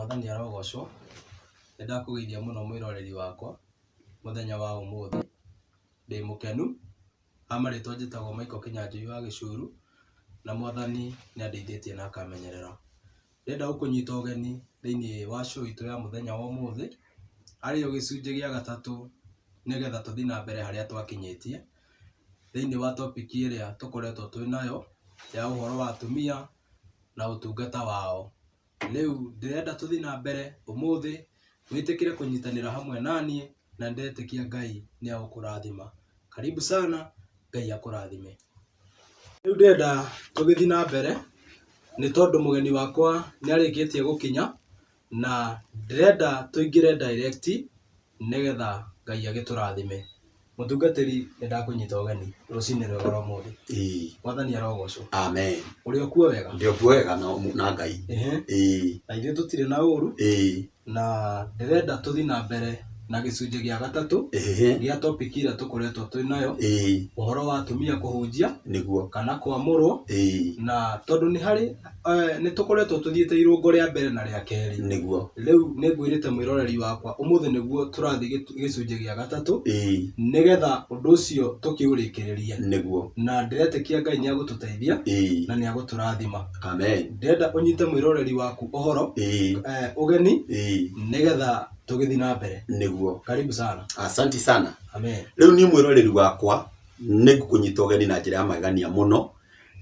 Mwathani arogocwo. Nĩndakũgeithia mũno mwĩroreri wakwa mũthenya wa ũmũthĩ. Ndĩ mũkenu. Amarĩtwa njĩtagwo Michael Kĩnyanjui wa Gĩcuru, na Mwathani nĩandeithĩtie na akamenyerera. Ndĩrenda gũkũnyita ũgeni thĩinĩ wa show itũ ya mũthenya wa ũmũthĩ, arĩyo gĩcunjĩ gĩa gatatũ, nĩgetha tũthiĩ na mbere harĩa twakinyĩtie thĩinĩ wa topic ĩrĩa tũkoretwo twĩnayo ya ũhoro wa atumia na ũtungata wao. Rĩu ndĩrenda tũthiĩ na mbere ũmũthĩ, mwĩtĩkĩre kũnyitanĩra hamwe naniĩ, na ndetĩkia Ngai nĩagũkũrathima. Karibu sana, Ngai akũrathime. Rĩu ndĩrenda tũgĩthiĩ na mbere nĩ tondũ mũgeni wakwa nĩarĩkĩtie gũkinya, na ndĩrenda tũingĩre direct nĩgetha Ngai agĩtũrathime. Mũtungatĩri, nĩndakũnyita ũgeni rũcinĩ rwega rwa ũmũthĩ. Mwathani arogocwo. Amen. Ũrĩ o kuo wega? Ndĩ o kuo wega na Ngai. Na ithuĩ tũtirĩ na ũru. Na ndĩrenda tũthiĩ na mbere na gĩcunjĩ gĩa gatatũ gĩa topic ĩrĩa tũkoretwo twĩnayo, ũhoro wa atumia kũhunjia nĩguo kana kwamũrwo. Na tondũ nĩ harĩ nĩtũkoretwo tũthiĩte irũngo rĩa mbere na rĩa kerĩ, nĩguo rĩu nĩngwĩrĩte mwĩroreri wakwa ũmũthĩ nĩguo tũrathiĩ gĩcunjĩ gĩa gatatũ, nĩgetha ũndũ ũcio tũkĩũrĩkĩrĩrie. Nĩguo. Na ndĩretĩkia Ngai nĩagũtũteithia na nĩagũtũrathima. Amen. Ndĩrenda ũnyite mwĩroreri waku ũhoro ũgeni, nĩgetha tũgĩthiĩ na mbere. Nĩguo. Karibu sana. Asante sana. Amen. Rĩu niĩ mwĩroreri wakwa nĩngũkũnyita ũgeni na njĩra ya magegania mũno,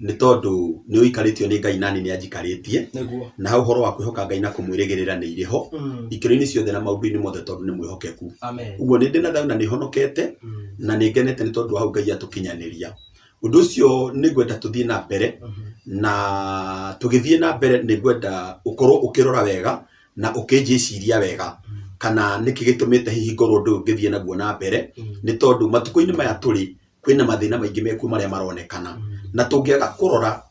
nĩ tondũ nĩũikarĩtio nĩ Ngai nani nĩanjikarĩtie. Nĩguo. Na hau ũhoro wa kwĩhoka Ngai na kũmwĩrĩgĩrĩra nĩ irĩ ho ikĩro-inĩ ciothe na maũndũ-inĩ mothe tondũ nĩ mwĩhokeku. Amen. Ũguo nĩ ndĩ na thayũ na nĩhonokete na nĩngenete nĩ tondũ wa hau Ngai atũkinyanĩria. Ũndũ ũcio nĩngwenda tũthiĩ na mbere, na tũgĩthiĩ na mbere nĩngwenda ũkorwo ũkĩrora wega na ũkĩnjĩciria wega kana nĩkĩ gĩtũmĩte hihi ngorwo ũndũ ngĩthiĩ naguo na mbere, nĩ tondũ matukũ-inĩ maya tũrĩ kwĩna mathĩna maingĩ mekuo marĩa maronekana, na tũngĩaga kũrora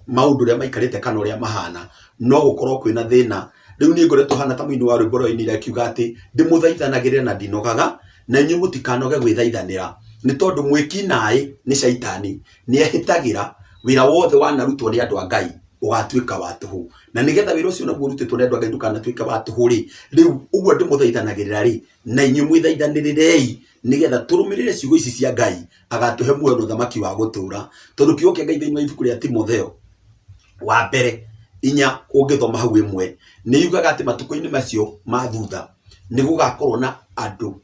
maũndũ ũrĩa maikarĩte kana ũrĩa mahana no gũkorwo kwĩna thĩna. Rĩu niĩ ngoretwo hana ta mũini wa rwĩmbo rwa inĩ akiuga atĩ ndĩmũthaithanagĩrĩre na ndinogaga, na inyuĩ mũtikanoge gwĩthaithanĩra, nĩ tondũ mwĩkinaĩ nĩ caitani nĩehĩtagĩra wĩra wothe wanarutwo nĩ andũ a Ngai ũgatuĩka wa tũhũ, na nĩgetha wĩra ũcio naguo ũrutĩtwo nĩ andũ a Ngai ndũkanatuĩke wa tũhũ rĩ, rĩu ũguo ndĩmũthaithanagĩrĩra rĩ, na inyuĩ mwĩthaithanĩrĩrei nĩgetha tũrũmĩrĩre ciugo ici cia Ngai agatũhe muoyo na ũthamaki wa gũtũũra. Tondũ kiugo kĩa Ngai thĩinĩ wa ibuku rĩa Timotheo wa mbere 4 ũngĩthoma hau 1 nĩ yugaga atĩ matukũ-inĩ macio ma thutha nĩ gũgakorwo na andũ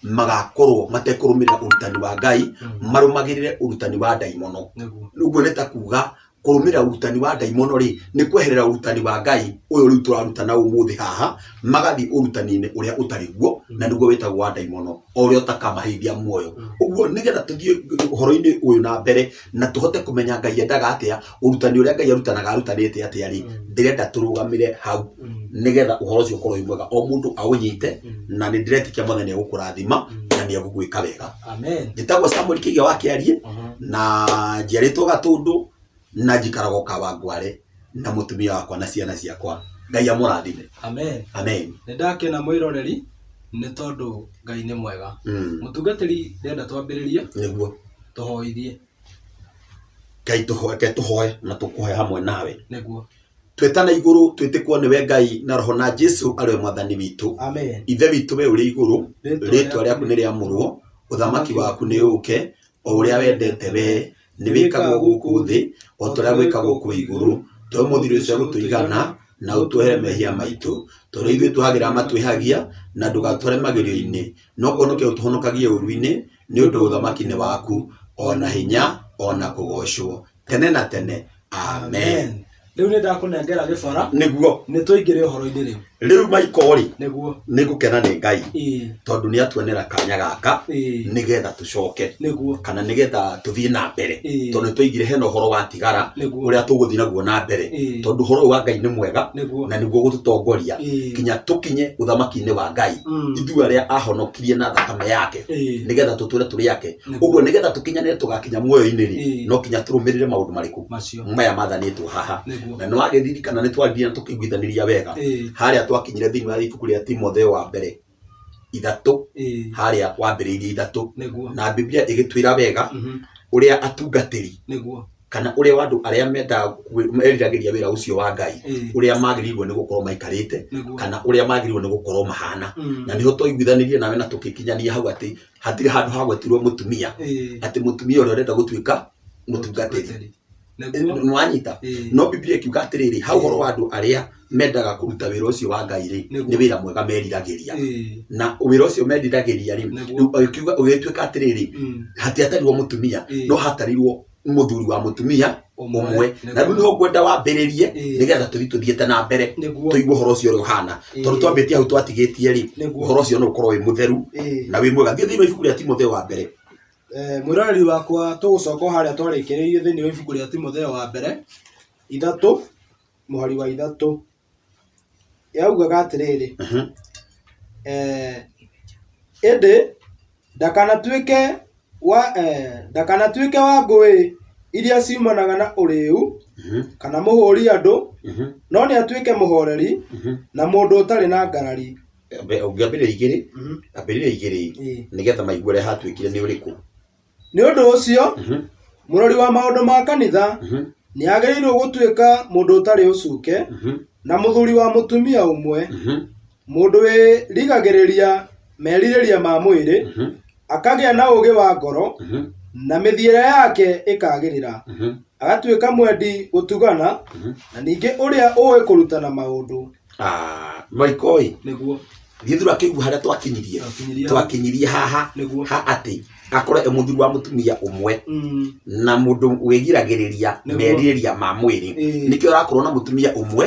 magakorwo matekũrũmĩrĩra ũrutani wa Ngai, marũmagĩrĩre ũrutani wa ndaimono. Ũguo nĩ ta kuga kũrũmĩrĩra ũrutani wa ndaimono rĩ, nĩ kweherera ũrutani wa Ngai ũyũ rĩu tũrarutana ũmũthĩ haha, magathiĩ ũrutani-inĩ ũrĩa ũtarĩ guo, na nĩguo wĩtagwo wa ndaimono, o ũrĩa ũtakamaheithia muoyo. Ũguo nĩgetha tũthiĩ ũhoro-inĩ ũyũ na mbere na tũhote kũmenya Ngai endaga atĩa, ũrutani ũrĩa Ngai arutanaga arutanĩte atĩa rĩ, ndĩrenda tũrũgamĩre hau nĩgetha ũhoro ũcio ũkorwo wĩ mwega, o mũndũ aũnyite, na nĩ ndĩretĩkia Mwathani nĩagũkũrathima na nĩagũgwĩka wega. Amen. Njĩtagwo Samuel Kĩgia wa Kĩarie, na njiarĩtwo Gatũndũ, na njikaraga Kawangware, na mũtumia wakwa na ciana ciakwa. Ngai amũrathime. Amen. Amen. Nĩndakena mwĩroreri nĩ tondũ Ngai nĩ mwega. Mũtungatĩri, ndĩrenda twambĩrĩrie nĩguo tũhoithie. Ngai tũhoe na tũkũhoe hamwe nawe. Nĩguo. Twĩtana igũrũ twĩtĩkwo nĩwe Ngai na roho na Jesu arĩwe Mwathani witũ. Amen. Ithe witũ we ũrĩ igũrũ, rĩĩtwa rĩaku nĩ rĩamũrwo, ũthamaki waku nĩ ũke, o ũrĩa wendete we nĩ wĩkagwo gũkũ thĩ o ta ũrĩa gwĩkagwo kũu igũrũ. Tũhe mũthiro ũcio gũtũigana na ũtwehere mehia maitũ, tondũ ithuĩ twagĩra matwĩhagia, na ndũgatware magerio-inĩ, no kũhonoke ũtũhonokagie ũru-inĩ, nĩ ũndũ ũthamaki nĩ waku, ona hinya ona kũgocwo tene na tene. Amen. Rĩu nĩndakũnengera gĩbara nĩguo nĩtũingĩre ũhoro-inĩ rĩu. Rĩu Michael rĩ, nĩguo nĩngũkena nĩ Ngai tondũ nĩatuonera kanya gaka nĩgetha tũcoke, kana nĩgetha tũthiĩ na mbere, tondũ nĩtwaigire hena ũhoro watigara ũrĩa tũgũthiĩ naguo na mbere, tondũ ũhoro ũyũ wa Ngai nĩ mwega na nĩguo gũtũtongoria kinya tũkinye ũthamaki-inĩ wa Ngai, ithuĩ arĩa ahonokirie na thakame yake nĩgetha tũtũre tũrĩ yake. Ũguo nĩgetha tũkinyanĩre tũgakinya muoyo-inĩ rĩ, no kinya tũrũmĩrĩre maũndũ marĩkũ maya mathanĩtwo haha. Na nĩwagĩririkana nĩtwaririe na tũkĩiguithanĩria wega harĩa twakinyire thĩinĩ wa ibuku rĩa Timotheo wa mbere 3 harĩa wambĩrĩirie 3, na Biblia ĩgĩtwĩra wega ũrĩa atungatĩri kana uria wandu aria menda meriragĩria wĩra ũcio wa Ngai uria magĩrĩirwo nĩ gũkorwo maikarĩte kana uria magĩrĩirwo nĩ gũkorwo mahana na niho tũiguithanirie nawe na tũkĩkinyania hau atĩ hatirĩ handũ hagwetirwo mũtumia atĩ mũtumia ũrĩa ũrenda gũtuĩka mũtungatĩri nwanyita no Biblia ikiuga atĩrĩrĩ hau horo wa andũ arĩa mendaga kũruta wĩra ũcio wa Ngai rĩ nĩ wĩra mwega meriragĩria na wĩra ũcio meriragĩria rĩ ũgĩtuĩka atĩrĩrĩ hatiatarirwo mũtumia no hatarirwo mũthuri wa mũtumia ũmwe na rĩu nĩho ngwenda wambĩrĩrie nĩgetha tũthiĩte na mbere tũigue ũhoro ũcio ũrĩa ũhana tondũ twambĩtie hau twatigĩtie rĩ ũhoro ũcio no ũkorwo wĩ mũtheru na wĩ mwega thiĩ thĩinĩ wa ibuku rĩa Timotheo wa mbere mwĩroreri wakwa tũgũcoka harĩa twarĩkĩrĩirie thĩinĩ wa ibuku rĩa Timotheo wa mbere 3 mũhari wa 3 yaugaga atĩrĩrĩ ĩndĩ ndakanatuĩke wa ngũĩ iria ciumanaga na ũrĩu kana mũhũri andũ no nĩ atuĩke mũhoreri na mũndũ ũtarĩ na ngarari ũngĩambĩrĩria igĩrĩ nĩgetha maigue ũrĩa hatuĩkire nĩ ũrĩkũ nĩ ũndũ ũcio mũrori wa maũndũ ma kanitha nĩ agĩrĩirwo gũtuĩka mũndũ ũtarĩ ũcuke na mũthuri wa mũtumia ũmwe mũndũ wĩrigagĩrĩria merirĩria ma mwĩrĩ akagĩa na ũũgĩ wa ngoro na mĩthiĩre yake ĩkagĩrĩra agatuĩka mwendi gũtugana na ningĩ ũrĩa ũĩ kũrutana maũndũ Maikoi nĩguo thiĩ turakĩigua harĩa twakinyirie haha atĩ akorwo mũthuri wa mũtumia ũmwe na mũndũ wĩgiragĩrĩria merirĩria ma mwĩrĩ nĩkĩo ũrakorwo na mũtumia ũmwe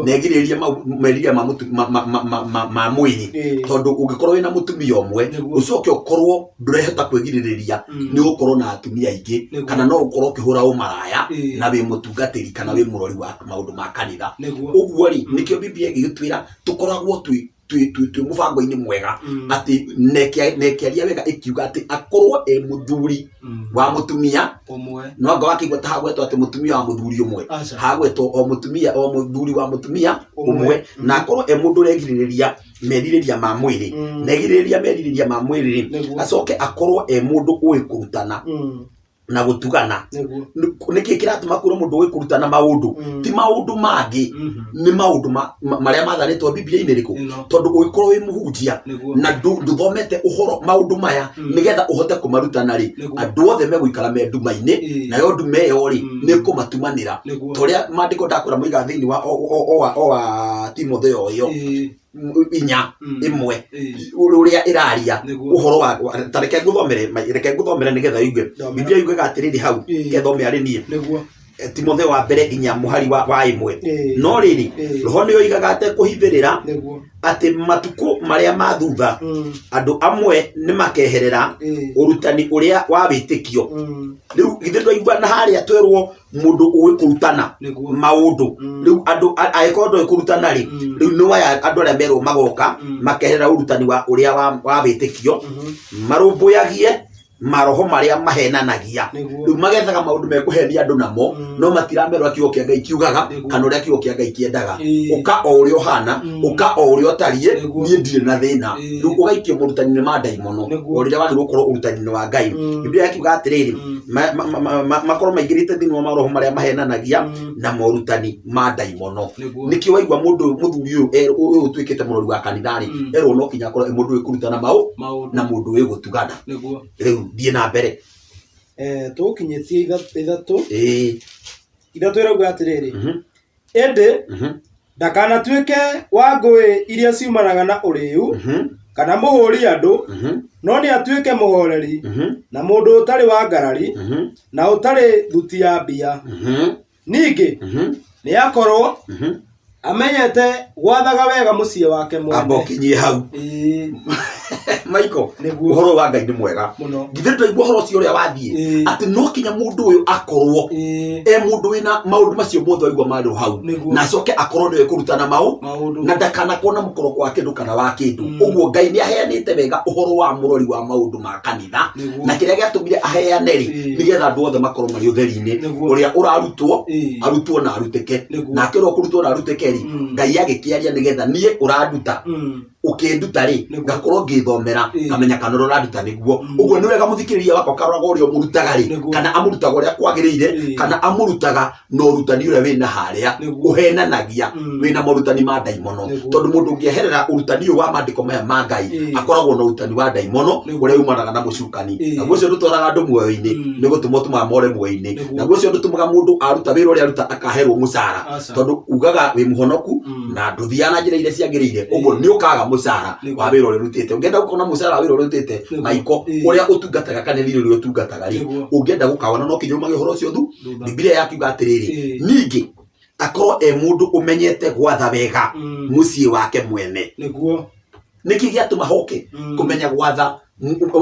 na egirĩrĩria merirĩria ma mwĩrĩ tondũ ũngĩkorwo wĩna mũtumia ũmwe ũcoke ũkorwo ndũrehota kwĩgirĩrĩria nĩ ũgũkorwo na atumia aingĩ kana no ũkorwo ũkĩhũra ũmaraya na wĩ mũtungatĩri kana wĩ mũrori wa maũndũ ma kanitha ũguo rĩ nĩkĩo Biblia ĩgĩtwĩra tũkoragwo twĩ mũbango-inĩ mwega atĩ nekiaria wega ikiuga atĩ akorwo mũthuri wa mũtumia ũmwe no anga wakĩigua ta hagwetwo atĩ mũtumia wa mũthuri ũmwe hagwetwo mũthuri wa mũtumia ũmwe na akorwo mũndũ ũregirĩrĩria merirĩria ma mwĩrĩ na egirĩrĩria merirĩria ma mwĩrĩ acoke akorwo mũndũ ũĩ kũrutana na gũtugana nĩkĩ kĩratũma kũrwo mũndũ ũĩ kũrutana maũndũ ti maũndũ mangĩ nĩ maũndũ marĩa mathanĩtwo Biblia-inĩ rĩkũ tondũ ũgĩkorwo wĩ mũhunjia na ndũthomete ũhoro maũndũ maya nĩgetha ũhote kũmarutana rĩ andũ othe megũikara me nduma-inĩ nayo ndume ĩyo rĩ nĩ kũmatumanĩra torĩa maandĩko ndakwĩra moiga thĩinĩ wa Timotheo ĩyo 4:1 ũrĩa ĩraria ũhoro wa tareke ngũthomere nĩgetha igue Biblia yugaga atĩrĩrĩ hau kethome arĩ niĩ Timotheo wa mbere 4 mũhari wa 1 no rĩrĩ roho nĩ oigaga atekũhithĩrĩra atĩ matukũ marĩa ma thutha andũ amwe nĩ makeherera ũrutani ũrĩa wa wĩtĩkio rĩu ithe twaigua na harĩa twerwo mũndũ ũĩ kũrutana maũndũ rĩu andũ agĩkorwo ndũĩ kũrutana rĩ rĩu nĩ waya andũ arĩa merwo magoka makeherera ũrutani wa ũrĩa wa wĩtĩkio marũmbũyagie maroho marĩa mahenanagia rĩu magethaga maũndũ mekũhenia andũ namo no matiramerwo kiugo kĩa Ngai kiugaga kana ũrĩa kiugo kĩa Ngai kĩendaga ũka o ũrĩa ũhana ũka o ũrĩa ũtariĩ niĩ ndirĩ na thĩna rĩu ũgaikio mũrutani-inĩ ma ndaimono o rĩrĩa wagĩrĩirwo gũkorwo ũrutani-inĩ wa Ngai Biblia yakiuga atĩrĩrĩ makorwo maingĩrĩte thĩinĩ wa maroho marĩa mahenanagia na morutani ma ndaimono nĩkĩo waigua mũndũ mũthuri ũyũ ũtuĩkĩte mũrori wa kanitha rĩ erwo no kinya akorwo mũndũ ũĩ kũrutana na mũndũ ũĩ gũtugana rĩu thiĩ na mbere tũkinyĩtie 3 ĩrauga atĩrĩrĩ ĩndĩ ndakanatuĩke wa ngũĩ iria ciumanaga na ũrĩu kana mũhũri andũ no nĩ atuĩke mũhoreri na mũndũ ũtarĩ wa ngarari na ũtarĩ thuti ya mbia ningĩ nĩ akorwo amenyete gwathaga wega mũciĩ wake mwene ambokinyie hau Maiko ũhoro wa Ngai nĩ mwega ngithe twaigua ũhoro ũcio ũrĩa wathiĩ atĩ no kinya mũndũ ũyũ akorwo mũndũ wĩna maũndũ macio mothe waigua marĩ hau na acoke akorwo nĩwe kũrutana maũndũ na ndakanakorwo na mũkoroko wa kĩndũ kana wa kĩndũ ũguo Ngai nĩ aheanĩte wega ũhoro wa mũrori wa maũndũ ma kanitha na kĩrĩa gĩatũmire aheane rĩ nĩgetha andũ othe makorwo marĩ ũtheri-inĩ ũrĩa ũrarutwo na arutĩke na kĩrĩa ũkũrutwo na arutĩke rĩ Ngai agĩkĩaria nĩgetha niĩ ũranduta ukinduta ri ngakorwo ngithomera ngamenya kana uraruta niguo uguo ni wega muthikiriria wako karoraga urio murutaga ri kana amurutaga uria kwagirire kana amurutaga no rutani uria wina haria uhenanagia wina morutani ma daimono tondu mundu ngieherera urutani wa mandiko maya ma Ngai akoragwo na urutani wa daimono uria umanaga na mucukani na gucio ndutoraga andu muoyo-ini ni gutuma tuma more muoyo-ini na gucio ndutumaga mundu aruta wira uria aruta akaherwo mucara tondu ugaga wi muhonoku na nduthiana njira iria ciagirire uguo ni ukaga mucara wa wira uria rutite ungenda gukona mucara wa wira uria rutite maiko uria utungataga kana wira uria utungataga ri ungenda gukawona no kinyo magi horo cio thu Biblia yakiuga atiriri ningi akorwo mundu umenyete gwatha wega mucii wake mwene niguo niki giatuma hoke kumenya gwatha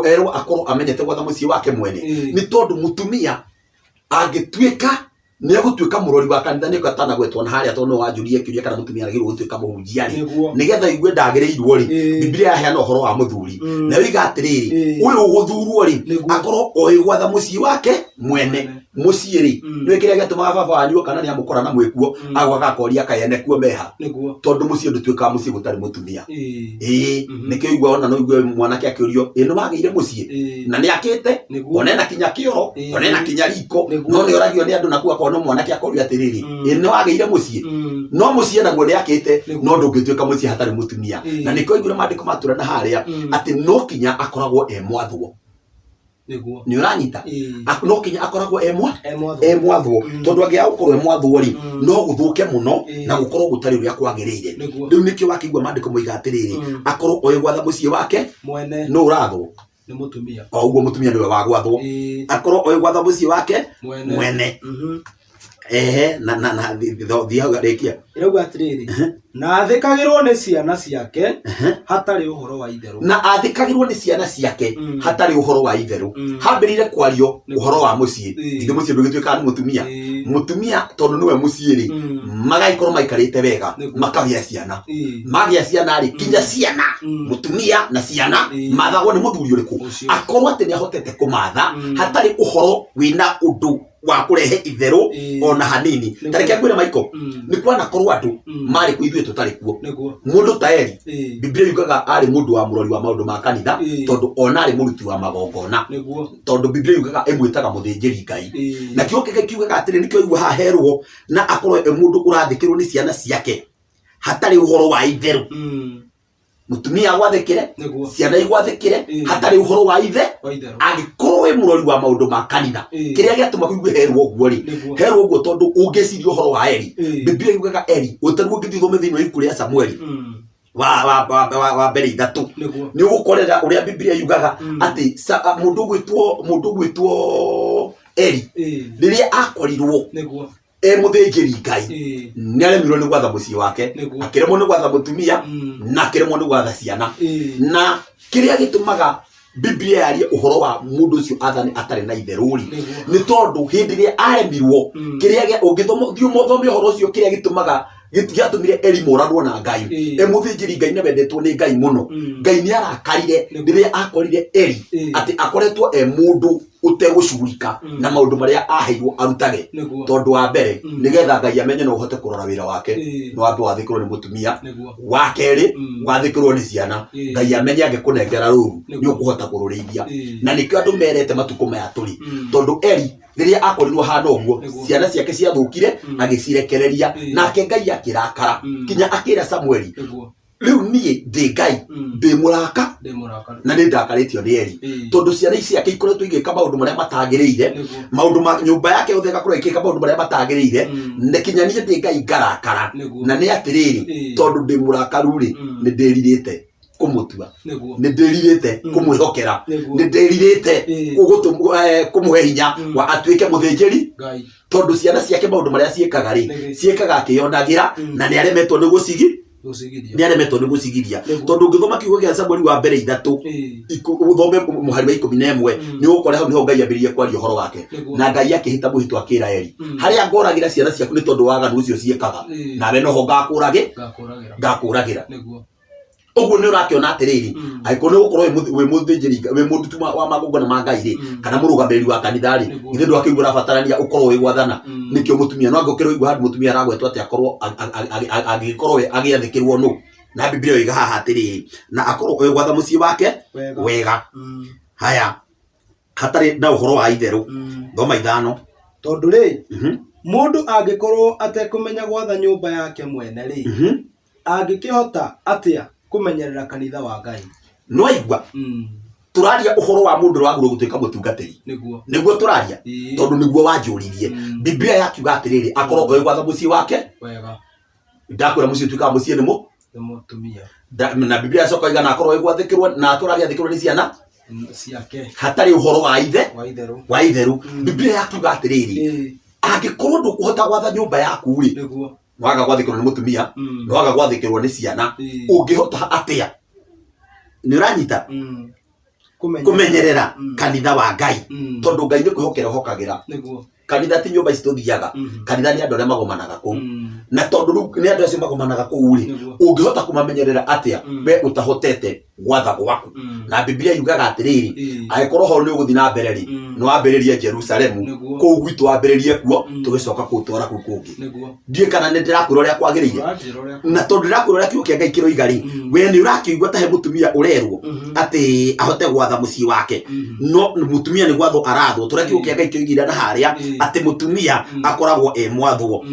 erwo akorwo amenyete gwatha mucii wake mwene ni tondu mutumia angituika ni agutwika murori wa kanitha ni gatana gwetwo na haria tondu wanjurie kiuria kana mutumia aragirwo gutwika muhunjia ri nigetha igue ndagirirwo ri Biblia yaheana uhoro wa muthuri na wiga atiriri uyu guthurwo ri akorwo oi gwatha mucii wake mwene mucii ri ni kiria gatumaga baba wanyu kana ni amukora na mwikuo agwaga koria kayene kuo meha tondu mucii ndutwika mucii gutari mutumia nikio igwa ona no igwe mwanake akiurio ino magire mucii na ni akite onena kinya kioro onena kinya riko no ni oragio ni andu na kuwa kono mwanake akoria atiriri ino agire mucii no mucii na gwo ni akite no ndungitwika mucii hatari mutumia na nikio igure mandiko matura na haria ati no kinya akoragwo mwathwo niguo ni uranyita no kinya akoragwo mwathwo tondu angia ukorwo mwathwo ri no guthuke muno na gukorwo gutari uria kwagirire riu nikio wakigwa mandiko moiga atiriri akorwo oyo gwatha mucii wake mwene no urathwo ni mutumia uguo mutumia niwe wa gwathwo akorwo oyo gwatha mucii wake mwene na thiaga rekia irauga atiriri na athikagirwo ni ciana ciake hatari uhoro wa itheru na athikagirwo ni ciana ciake hatari uhoro wa itheru hambirire kwario uhoro wa mucii ithe mucii ndugitwika ni mutumia tondu niwe mucii ri magaikorwo maikarite wega makagia ciana ri kinya ciana mutumia na ciana mathagwo ni muthuri uriku akorwo ati ni ahotete kumatha hatari uhoro wina undu wa kurehe itheru ona hanini tareke ngwire maiko ni kwana korwo andu mari kuithwe tutari kuo mundu ta Eli Biblia yugaga ari mundu wa murori wa maundu ma kanitha tondu ona ari muruti wa magongona tondu Biblia yugaga emwitaga muthinjiri Ngai na kio keke kiugaga atiri nikio igwa haherwo na akorwo mundu urathikirwo ni ciana ciake hatari uhoro wa itheru mutumia gwathikire ciana igwathikire hatari uhoro wa ithe angikorwo we murori wa maundu ma kanitha kiria giatuma kuigwe herwo uguo ri herwo uguo tondu ungeciria uhoro wa Eli Biblia yugaga Eli utaruo ngithome thiini wa ibuku ria Samueli wa mbere 3 ni ugukorera uria Biblia yugaga ati mundu gwitwo Eli riria akorirwo muthinjiri Ngai ni aremirwo ni gwatha mucii wake akiremwo ni gwatha mutumia na akiremwo ni gwatha ciana na kiria gitumaga Biblia yarie uhoro wa mundu ucio athani atari na itheru ri ni tondu hindi ria aremirwo kiria ungithoma thome uhoro ucio kiria gitumaga gitiatumire Eli muranwo na Ngai muthinjiri Ngai ni wendetwo ni Ngai muno Ngai ni arakarire riria akorire Eli ati akoretwo mundu utegucurika na maundu maria aheirwo arutage tondu wa mbere nigetha Ngai amenye no uhote kurora wira wake no wambe wathikirwo ni mutumia wa keri wathikirwo ni ciana Ngai amenye angikunengera ruru ni ukuhota kururithia na nikio andu merete matuko maya turi tondu Eli riria akorirwo hana uguo ciana ciake ciathukire agicirekereria nake Ngai akirakara kinya akira Samueli riu nie ndi Ngai ndi muraka na ni ndakaritio ni Eli tondu ciana ici ake ikoretwo igika maundu maria matagirire maundu ma nyumba yake utheka kuro ikika maundu maria matagirire ne kinya nie ndi Ngai ngarakara na ni atiriri tondu ndi murakaru ri ni ndiririte kumutua ni ndiririte kumwihokera ni ndiririte kumuhe hinya wa atwike muthinjiri Ngai tondu ciana ciake maundu maria ciekaga ri ciekaga akionagira na ni aremetwo ni gucigiria ni aremetwo ni gucigiria tondu ngithoma kiugo gia Samueli wa mbere 3 uthome muhari wa 11 ni ukore hau niho Ngai ambiririe kwaria uhoro wake na Ngai akihita muhitu akira Eli haria ngoragira ciana ciaku ni tondu waganu ucio ciekaga nawe noho ngakuragira uguo ni urakiona atiriri aiko ni ukorwo we muthinjiri we mundu tuma wa magongona ma Ngai ri kana murugamiriri wa kanitha ri ithe ndu akigura batarania ukorwo we gwathana nikio mutumia no angokero igwa handu mutumia aragwetwo ati akorwo agikorwo agiathikirwo no na Biblia yoiga haha atiriri na akorwo gwatha muciĩ wake wega haya hatari na uhoro wa itheru thoma 5 tondu ri mundu angikorwo atekumenya gwatha nyumba yake mwene ri angikihota atia kumenyerera kanitha wa Ngai no igwa turaria uhoro wa mundu waguru gutuika mutungatiri niguo turaria tondu niguo wanjuririe Biblia yakiuga atiriri akorwo gwatha muciĩ wake wega ndakwira muciĩ tuika muciĩ nimo mutumia na Biblia yacoka igana akorwo gwathikirwo na turaria thikirwo ni ciana ciake hatari uhoro wa itheru Biblia yakiuga atiriri angikorwo ndukuhota gwatha nyumba yaku ri niguo waga gwathikirwo ni mutumia no waga gwathikirwo ni ciana ungihota atia ni uranyita kumenyerera kanitha wa Ngai tondu Ngai ni kwihokera hokagira niguo kanitha ti nyumba cituthiaga kanitha ni andu aria magomanaga kuu na tondu ni andu acio magomanaga kuu ri ungihota kumamenyerera atia we utahotete gwatha gwaku na Biblia yugaga atiriri agikorwo ho ni uguthi na mbere ri no ambiririe Jerusalemu kuu gwitu ambiririe kuo tugicoka kutwara kuu kungi ndie kana ni ndirakwira uria kwagiriire na tondu ndirakwira uria kiugo kia Ngai kiroi ri we ni urakiigua tahe mutumia urerwo ati ahote gwatha muciĩ wake no mutumia ni gwathwo arathwo turia kiugo kia Ngai kioigire na haria ati mutumia akoragwo mwathwo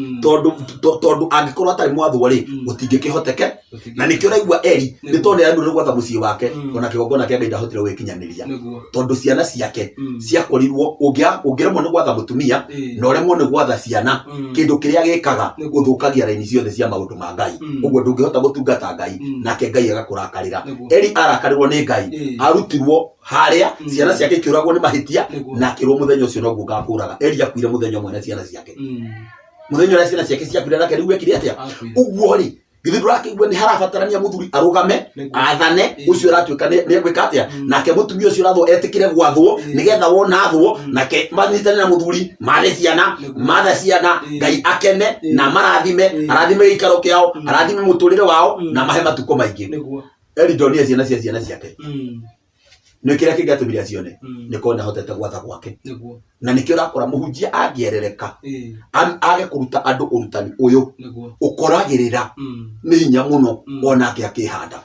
tondu angikorwo atari mwathwo ri gutingikihoteke na nikio raigua Eli ni tondu andu ni gwatha muciĩ wake ona kigongona kia Ngai ndahotire gwikinyaniria tondu ciana ciake ciakorirwo ungiremwo ni gwatha mutumia na uremwo ni gwatha ciana kindu kiria gikaga guthukagia raini ciothe cia maundu ma Ngai uguo ndungihota gutungata Ngai nake Ngai agakurakarira Eli arakarirwo ni Ngai arutirwo haria ciana ciake kiuragwo ni mahitia na kirwo muthenya ucio no ngakuraga Eli akuire muthenya umwe na ciana ciake muthenya uria ciana ciake ciakuire nake riu ekire atia uguo ri githi ndurakiigua ni harabatarania muthuri arugame athane ucio ratuika ni gwika atia nake mutumia ucio rathwo etikire gwathwo nigetha wona athwo nake manyitane na muthuri mare ciana matha ciana Ngai akene na arathime ikaro kiao arathime muturire wao na mahe matuko maingi Eli ndonie ciana ciake ni kiria kingatumire acione ni kona hotete gwatha gwake na nikio rakora muhunjia angierereka age kuruta andu urutani uyu ukoragirira ni hinya muno onake akihanda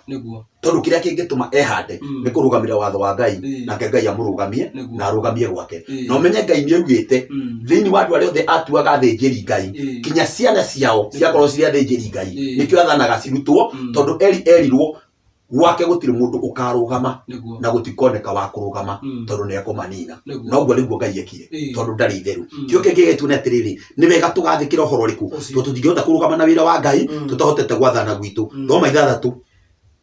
tondu kiria kingituma ehande ni kurugamira watho wa Ngai nake Ngai amurugamie na arugamie gwake no menye Ngai ni augite thiini wa andu aria othe atuaga thinjiri Ngai kinya ciana ciao ciakorwo ciria thinjiri Ngai nikio athanaga cirutwo tondu erirwo gwake gutiri mundu ukarugama na gutikoneka wa kurugama tondu ni akumanina no gwa niguo Ngai ekire tondu ndari itheru kio kingigetu na tiriri ni wega tugathikira uhoro riku tutingihota kurugama na wira wa Ngai tutahotete gwathana gwitu thoma 6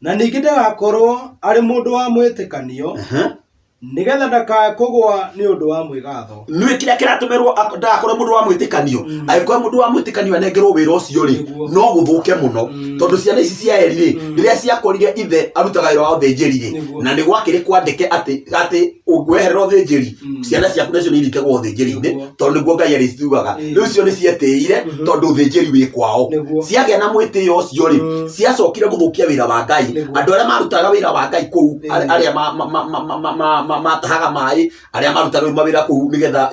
na ningi ndagakorwo ari mundu wa mwitikanio nigetha ndakae kugwa ni undu wa mwigatho ni kiria kiratumerwo ndagakorwo mundu wa mwitikanio agikorwo mundu wa mwitikanio anengerwo wira ucio ri no guthuke muno tondu ciana ici cia Eli ri riria ciakorire ithe arutaga wira wa uthinjiri ri na ni gwakire kwandike ati ungweherera uthinjiri ciana ciaku nacio ni irikagwo uthinjiri-ini tondu niguo Ngai ariciugaga riu cio ni cietiire tondu uthinjiri wi kwao ciagia na mwitio ucio ri ciacokire guthukia wira wa Ngai andu aria marutaga wira wa Ngai kuu aria matahaga mai aria marutaga mawira kuu nigetha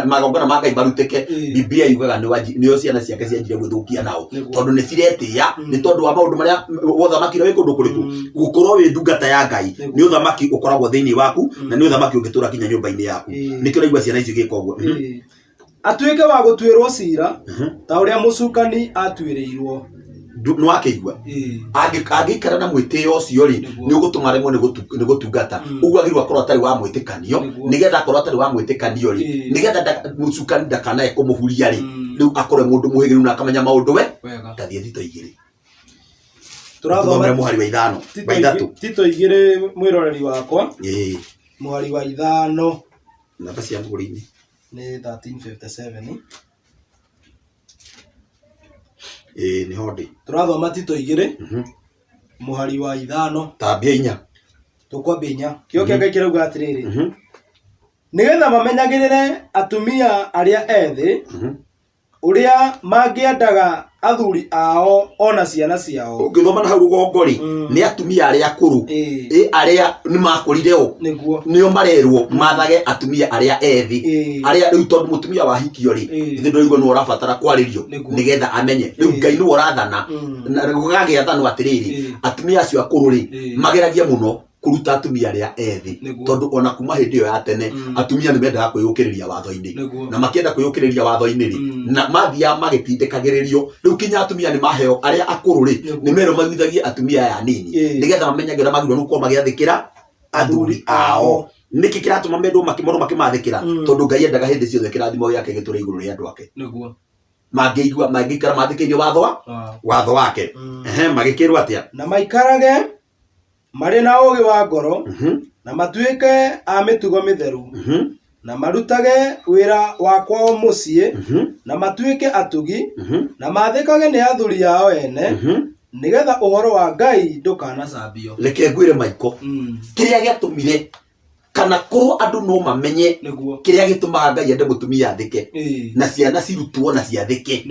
magongona ma Ngai marutike Biblia yugaga nio ciana ciake cianjire guthukia nao tondu ni ciretia ni tondu wa maundu maria uthamaki wi kundu kuriku gukorwo wi ndungata ya Ngai ni uthamaki ukoragwo thiini waku na ni uthamaki ungitura kinya nyumba-ini yaku nikio raigua ciana icio gika uguo atuike wa gutwirwo cira ta uria mucukani atwirirwo no akigwa agikara na mwitio ucio ri ni ugutuma remwo ni gutungata uguo agirwa korwo atari wa mwitikanio nigetha korwo atari wa mwitikanio ri nigetha mucukani ndakanae kumuhuria ri riu akorwo mundu muhigiru na akamenya maundu we tathie thito igiri turathoma muhari wa 5 Tito 2 mwiroreri wakwa muhari wa 5 namba cia muguri-ini ni 1357 ni hodi turathoma Tito 2 muhari wa 5 tambia 4 tukwambia 4 kio kia Ngai kirauga atiriri nigetha mamenyagirire atumia aria ethi uria mangiendaga athuri ao ona ciana ciao. Ngithoma na hau rugongori ni atumia aria akuru aria ni makurire o nio marerwo mathage atumia aria ethi aria riu tondu mutumia wa hikio ri ithe ndoigwo no rabatara kwaririo nigetha amenye riu Ngai ni warathana na gugagia thano atiriri atumia acio akuru ri mageragia muno kuruta atumia aria ethi tondu ona kuma hindi yo ya tene atumia ni mendaga kwiyukiriria watho-ini na makienda kwiyukiriria watho-ini ri na mathia magitindikagiririo riu kinya atumia ni maheo aria akuru ri ni mero magithagie atumia aya nini nigetha mamenyagira magirwo nuko magiathikira athuri ao niki kiratuma mendu makimathikira tondu Ngai endaga hindi ciothe kirathimo giake giture iguru ri andu ake niguo mangiigua mangikara mathikirio watho wake magikirwo atia na maikarage mari na ugi wa ngoro na matuike a mitugo mitheru na marutage wira wa kwao mucii na matuike atugi na mathikage ni athuri ao ene nigetha uhoro wa Ngai ndukanacambio. Reke ngwire Maiko kiria giatumire kana korwo andu no mamenye kiria gitumaga Ngai ende mutumia athike na ciana cirutwo na ciathike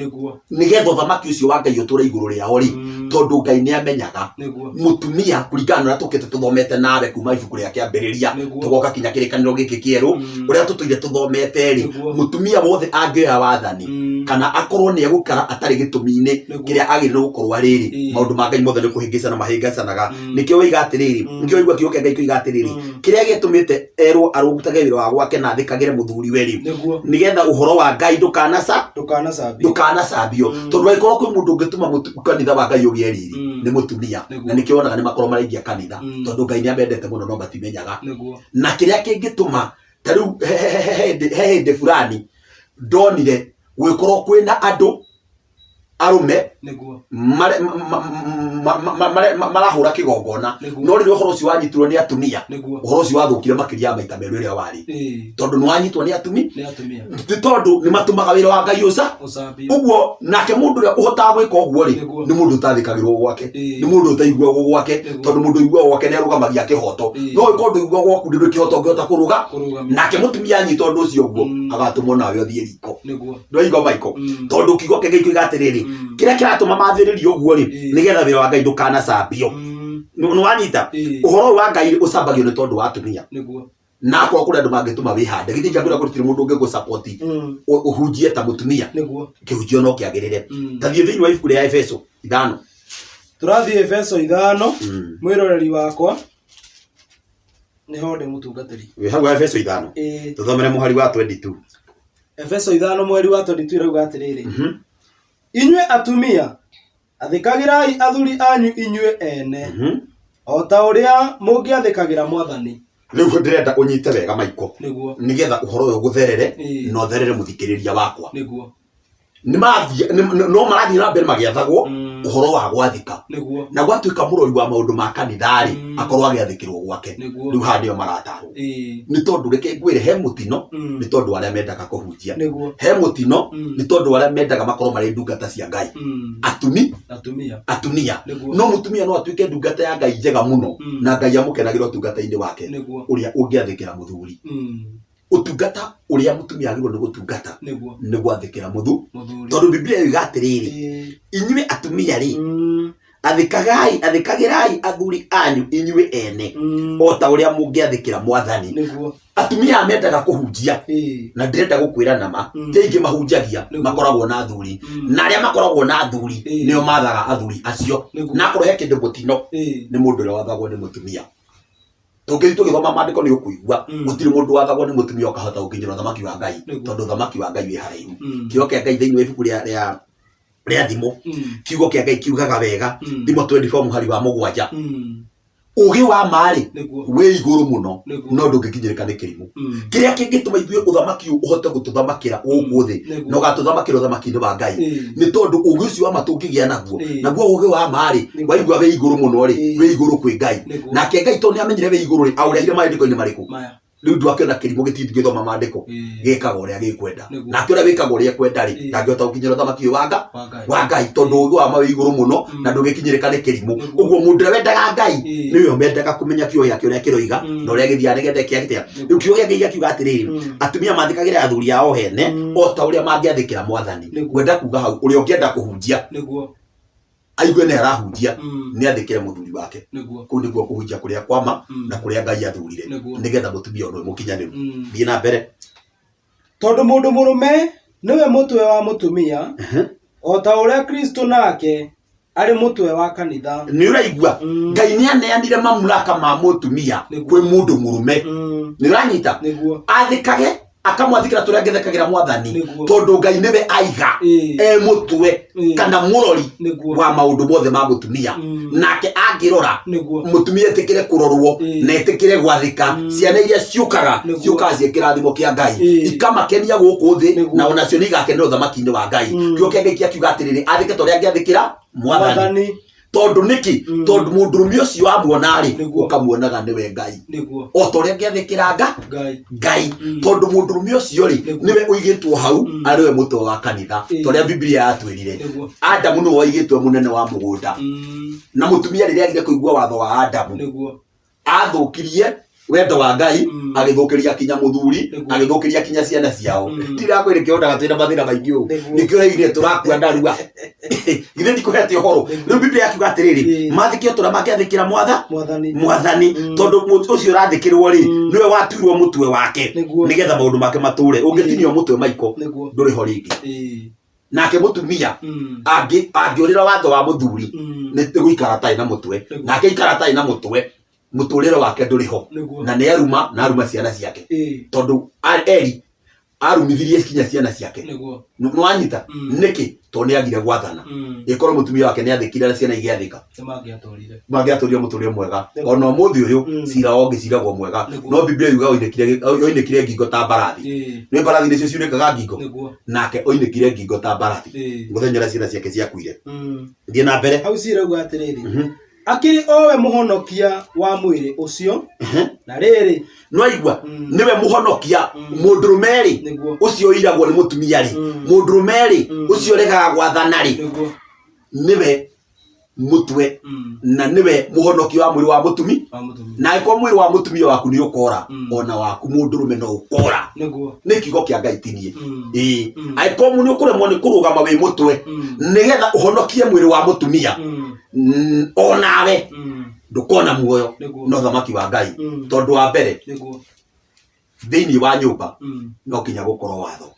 nigetha thamaki ucio wa Ngai uture iguru riao ri tondu Ngai ni amenyaga mutumia kuringana na tukite tuthomete nawe kuma ibuku ria kiambiriria tugoka kinya kirikaniro giki kieru uria tutuire tuthomete ri mutumia wothe angioya wathani kana akorwo ni egukara atari gitumi-ini kiria agirire gukorwo ariri maundu ma Ngai mothe ni kuhingicana mahingacanaga nikio wiga atiriri nikio igwa kiuke Ngai kuiga atiriri kiria gitumite erwo arugutage wira wa gwake na thikagire muthuri weri nigetha uhoro wa Ngai ndukanacambio tondu aikorwo kwi mundu ungituma kanitha wa Ngai ugie riri ni mutumia na nikio wonaga ni makorwo maraingia kanitha tondu Ngai ni amendete muno no matimenyaga na kiria kingituma tariu hindi fulani ndonire gwikorwo kwina andu arume marahura kigongona no riri uhoro ucio wanyitirwo ni atumia uhoro ucio wathukire makiria maita meru iria wari tondu ni wanyitwo ni atumia tondu ni matumaga wira wa Ngai uguo nake mundu uria uhotaga gwika uguo ri ni mundu utathikagirwo gwake ni mundu utaigua gwake tondu mundu igua gwake ni arugamagia kihoto no ikondu igua gwaku ndu kihoto ngiota kuruga nake mutumia anyitwo ndu ucio uguo agatumwo nawe uthie riko ndoigwa Maiko tondu kiugo ke Ngai kuiga atiriri kiria kiratuma mathiririo uguo ri nigetha wira wa Ngai ndukanacambio ni wanyita uhoro wa Ngai ucambagio ni tondu wa atumia na kwa kuri andu mangituma wihande githija kuri gutire mundu ungi gusupport uhunjie ta mutumia kihunjio no kiagirire tathie thiini wa ibuku ria Efeso 5 turathie Efeso 5 mwiroreri wakwa ni honde mutungatiri we hau Efeso 5 tuthomere muhari wa 22 Efeso 5 mweri wa 22 rauga atiriri inywe atumia athikagirai athuri anyu inywe ene o ta uria mungiathikagira mwathani. Riu ndirenda unyite wega Maiko nigetha uhoro uyu gutherere no therere muthikiriria wakwa no marathi na mbere magiathagwo uhoro wa gwathika na gwatuika murori wa maundu ma kanithari akorwo agiathikirwo gwake riu handio maratarwo ni tondu reke ngwire he mutino ni tondu aria mendaga kuhunjia he mutino ni tondu aria mendaga makorwo mari ndungata cia Ngai atumia no mutumia no atuike ndungata ya Ngai njega muno na Ngai amukenagira utungata-ini wake uria ungiathikira muthuri utungata uria mutumia agirwo ni gutungata ni gwathikira tondu Biblia yuga atiriri inywe atumia ri athikagirai athuri anyu inywe ene o ta uria mungiathikira mwathani. Atumia amendaga kuhunjia na ndirenda gukwira nama teingi mahunjagia makoragwo na athuri na aria makoragwo na athuri nio mathaga athuri acio na akorwo he kindu mutino ni mundu uria wathagwo ni mutumia. Tungithito githoma maandiko ni ukuigua gutiri mundu wathagwo ni mutumia ukahota gukinyira thamaki wa Ngai tondu thamaki wa Ngai wi haraihu. Kiugo kia Ngai thiini wa ibuku ria thimo kiugo kia Ngai kiugaga wega thimo 24 muhari wa 7 ugi wa mari we iguru muno no ndungikinyirika ni kirimu kiria kingituma ithue uthamaki uhote gututhamakira gukuthi no gatuthamakira uthamaki ni wa Ngai ni tondu ugi ucio wa matungigia naguo ugi wa mari wa igua we iguru muno ri we iguru kwi Ngai nake Ngai to ni amenyire we iguru ri aurehire maandiko-ini mariku riu ndwakiona kirimo gitingithoma maandiko gikaga uria gikwenda nake uria wikaga uria kwenda ri ndangihota gukinyira thamaki wa Ngai tondu ugu wa mawi iguru muno na ndugikinyirika ni kirimo uguo mundu uria wendaga Ngai niwe mendaga kumenya kio yake uria kiroiga na uria githia nigende kiagitia riu kio githia kiuga atiriri atumia mathikagira athuri ao hene o ta uria mangiathikira mwathani kwenda kuga hau uria ungienda kuhunjia niguo aigue ne arahunjia ni athikire muthuri wake ku niguo kuhunjia kuria kwama na kuria Ngai athurire nigetha mutumia undu mukinyaniru thie na mbere tondu mundu murume niwe mutwe wa mutumia o ta uria Kristo nake ari mutwe wa kanitha ni uraigua Ngai ni aneanire mamlaka ma mutumia kwi mundu murume ni uranyita athikage akamwathikira turia ngethekagira mwathani tondu Ngai niwe aiga mutwe kana murori wa maundu mothe ma mutumia nake angirora mutumia etikire kurorwo na etikire gwathika ciana iria ciukaga ciekira thimo kia Ngai ikamakenia guku thi na onacio nigakenera uthamaki-ini wa Ngai kio kia Ngai kiuga atiriri athike turia angiathikira mwathani tondu niki tondu mundurume ucio amuonari ukamuonaga niwe Ngai o toria ngiathikira Ngai tondu mundurume ucio ri niwe uigitwo hau ariwe mutwe wa kanitha toria Biblia yatwirire Adamu niwe uigitwe munene wa mugunda na mutumia riria agire kuigua watho wa Adamu athukirie wendo wa Ngai agithukiria kinya muthuri agithukiria kinya ciana ciao tira kwire kiondaga twina mathira maingi u nikio heire turakua ndarua githe ndikuhete horo riu Biblia yakiuga atiriri mathikio tura makiathikira mwathani tondu ucio urathikirwo ri niwe watuirwo mutwe wake nigetha maundu make mature ungitinio mutwe maiko nduri ho ringi nake mutumia angiurira watho wa muthuri ni guikara tai na mutwe nake ikara tai na mutwe muturire wake nduriho na ni aruma ciana ciake tondu Eli arumithirie kinya ciana ciake nwanyita niki tondu agire gwathana ikorwo mutumia wake ni athikire ciana igiathika mangiaturire muturire mwega ona muthi uyu cira ongi ciragwo mwega no Biblia yuga oinekire ngingo ta mbarathi ni mbarathi nicio ciunikaga ngingo nake oinekire ngingo ta mbarathi muthenya ria ciana ciake ciakuire thie na mbere hau cirauga atiriri akiri owe muhonokia wa mwiri ucio na riri no aigua niwe muhonokia mundurumeri ucio iragwo ni mutumia ri mundurumeri ucio regaga gwathana ri niwe mutwe na niwe muhonokia wa mwiri wa mutumi na iko mwiri wa mutumia waku ni ukora ona waku mundurume no ukora ni kigo kia Ngai tinie aiko muni ukuremwo ni kurugama wi mutwe nigetha uhonokie mwiri wa mutumia onawe ndukona muoyo no thamaki wa Ngai tondu wa mbere thiini wa nyumba no kinya gukorwo watho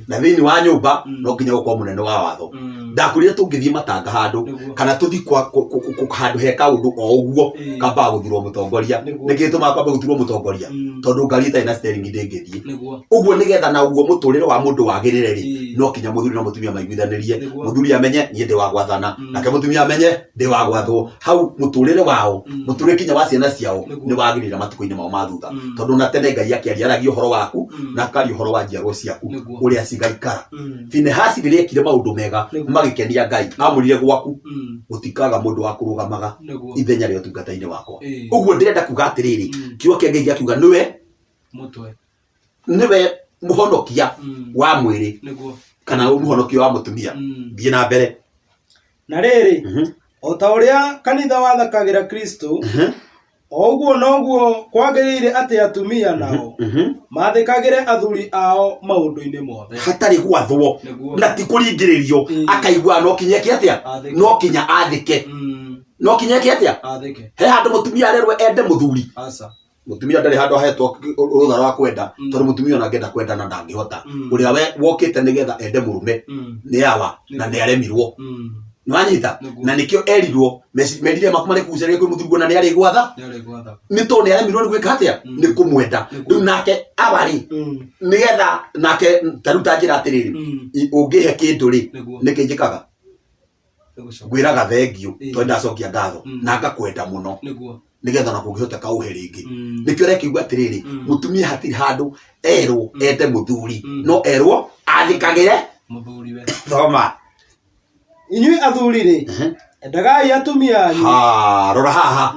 na thiini wa nyumba no kinya gukorwo munene wa watho ndakurire tungithie matanga handu kana tuthi kwa handu heka undu o uguo kamba guthirwo mutongoria nikituma kamba guthirwo mutongoria tondu ngari ta ina steering ndingithie uguo nigetha na uguo muturire wa mundu wagirire ri no kinya muthuri na mutumia maiguithanirie muthuri amenye nie ndi wa gwathana nake mutumia amenye ndi wa gwathwo hau muturire wao muturire kinya wa ciana ciao ni wagirira matuko-ini mao ma thutha tondu na tene Ngai akiaria uhoro waku na kari uhoro wa njiarwo ciaku uria cigaikara Finehasi riria ekire maundu mega magikenia Ngai amurire gwaku gutikaga mundu wa kurugamaga ithenya ria utungata-ini wakwa uguo ndirenda kuga atiriri kiugo kia Ngai akiuga niwe mutwe niwe muhonokia wa mwiri kana muhonokia wa mutumia thie na mbere na riri o ta uria kanitha wathakagira Kristo oguo noguo kwagirire ati atumia nao mathikagire athuri ao maundu-ini mothe hatari gwathwo na ti kuringiririo akaigua no kinya kiatia no kinya athike no kinya kiatia athike he handu mutumia arerwe ende muthuri mutumia ndari handu ahetwo rutha rwa kwenda tondu mutumia ona ngenda kwenda na ndangihota uria we wokite nigetha ende murume ni awa na ni aremirwo nwanyita na nikio erirwo medire makumare kuceria kwi muthurugwo na ni ari gwatha ni to ni aremirwo ni gwika atia ni kumwenda riu nake abari nigetha nake taruta njira atiriri ungihe kindu ri nikinjikaga gwiraga thengio twenda acokia ngatho na ngakwenda muno nigetha na kungihoteka uhe ringi nikio rekiugwa atiriri mutumia hatiri handu erwo ende muthuri no erwo athikagire muthuri we thoma inyui athuri ri endagai atumia rora haha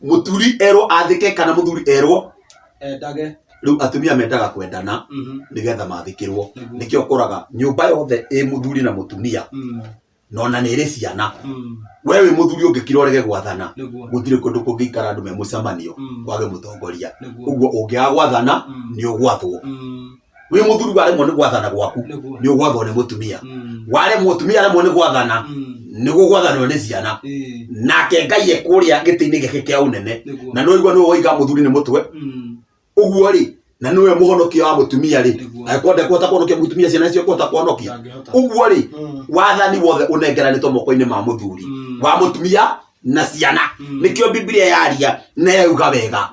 muthuri erwo athike kana muthuri erwo endage riu atumia mendaga kwendana nigetha mathikirwo nikio koraga nyumba yothe muthuri na mutumia nona nä rä ciana we wä må thuri å ngä kira å rege gwathana gå tirä kå ndå kå ngä ikara andå me må cemanio kwage må tongoria ũguo å ngä aga gwathana nä å gwathwo wä må thuri waremwo nä gwathana gwaku nä å gwathwo nä må tumia waremwo tumia aremwo nä gwathana nä gå gwathanwo nä ciana nake Ngai ekå rä a gä tä-inä gäake kä a å nene na nä igua nä woiga må thuri nä må twe ũguo rĩ na nĩwe mũhonokia wa mũtumia rĩ akwenda kũhota kũhonokia mũtumia ciana icio kũhota kũhonokia ũguo rĩ wathani wothe ũnengeranĩtwo moko-inĩ ma mũthuri wa mũtumia na ciana nĩkĩo Biblia yaria na yauga wega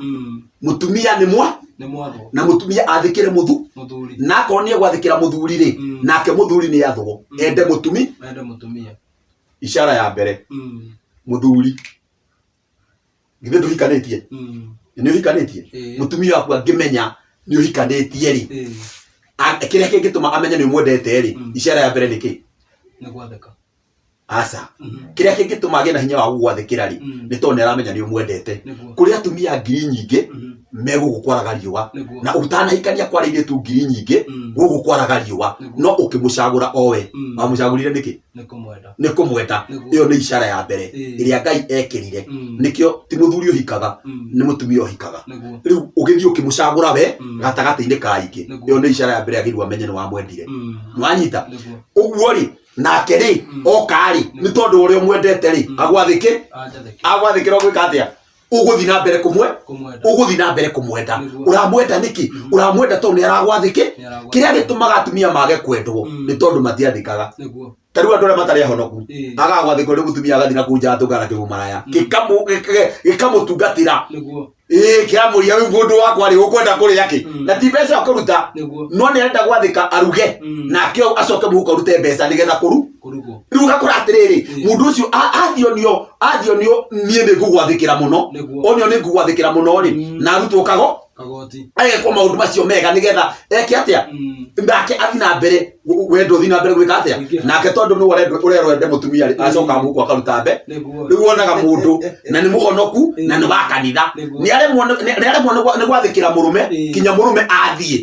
mũtumia nĩ mwathwo na mũtumia athĩkĩre mũthuri na akorwo nĩ egwathĩkĩra mũthuri rĩ nake mũthuri nĩ athwo ende mũtumia ishara ya mbere mũthuri githĩ ndũhikanĩtie nĩ ũhikanĩtie mũtumia waku angĩmenya nĩ ũhikanĩtie rĩ kĩrĩa kĩngĩtũma amenye nĩ mwendete rĩ ishara ya mbere nĩ kĩ nĩ gwathĩka aca kĩrĩa kĩngĩtũma agĩe na hinya wa gũgwathĩkĩra rĩ nĩ tondũ nĩ aramenya nĩ ũmwendete kũrĩ atumia ngiri nyingĩ megũgũkwaraga riũa na ũtanahikania kwara airĩtu ngiri nyingĩ gũgũkwaraga riũa no ũkĩmũcagũra owe wamũcagũrire nĩkĩ nĩ kũmwenda ĩyo nĩ ishara ya mbere ĩrĩa Ngai ekĩrire nĩkĩo ti mũthuri ũhikaga nĩ mũtumia ũhikaga rĩu ũgĩthiĩ ũkĩmũcagũra we gatagatĩ-inĩ ka aingĩ ĩyo nĩ ishara ya mbere agĩrĩirwo amenye nĩ wamwendire nĩwanyita ũguo rĩ nake rĩ oka rĩ nĩ tondũ ũrĩa ũmwendete rĩ agwathĩkĩra ũgwĩka atĩa ũgũthiĩ na mbere ũgũthiĩ na mbere kũmwenda ũramwenda nĩkĩ ũramwenda tondũ nĩ aragwathĩkĩ kĩrĩa gĩtũmaga atumia mage kwendwo nĩ tondũ matiathĩkaga tarĩu andũ arĩa matarĩ ahonoku agagwathĩkwo nĩ mũtumia agathiĩ na kũu nja atũngana kĩgũmaraya gĩkamũtungatĩra kĩramũria rĩu mũndũ wakwa rĩ ũkwenda kũrĩa kĩ na ti mbeca ũkũruta no nĩ arenda gwathĩka aruge nake acoke mũhuko ũrute mbeca nĩgetha kũrugwo rĩu ũgakora atĩrĩrĩ mũndũ ũcio athionio niĩ nĩ ngũgwathĩkĩra mũno onio nĩ ngũgwathĩkĩra mũno rĩ na arutwo kagoti agekwo maũndũ macio mega nĩgetha eke atĩa nake athiĩ na mbere wendo ũthiĩ na mbere gwĩka atĩa nake tondũ nĩ ũrerwo ende mũtumia rĩ acoka mũhuko akaruta mbe rĩu wonaga mũndũ na nĩ mũhonoku na nĩ wa kanitha nĩ aremwo nĩ gwathĩkĩra mũrũme kinya mũrũme athiĩ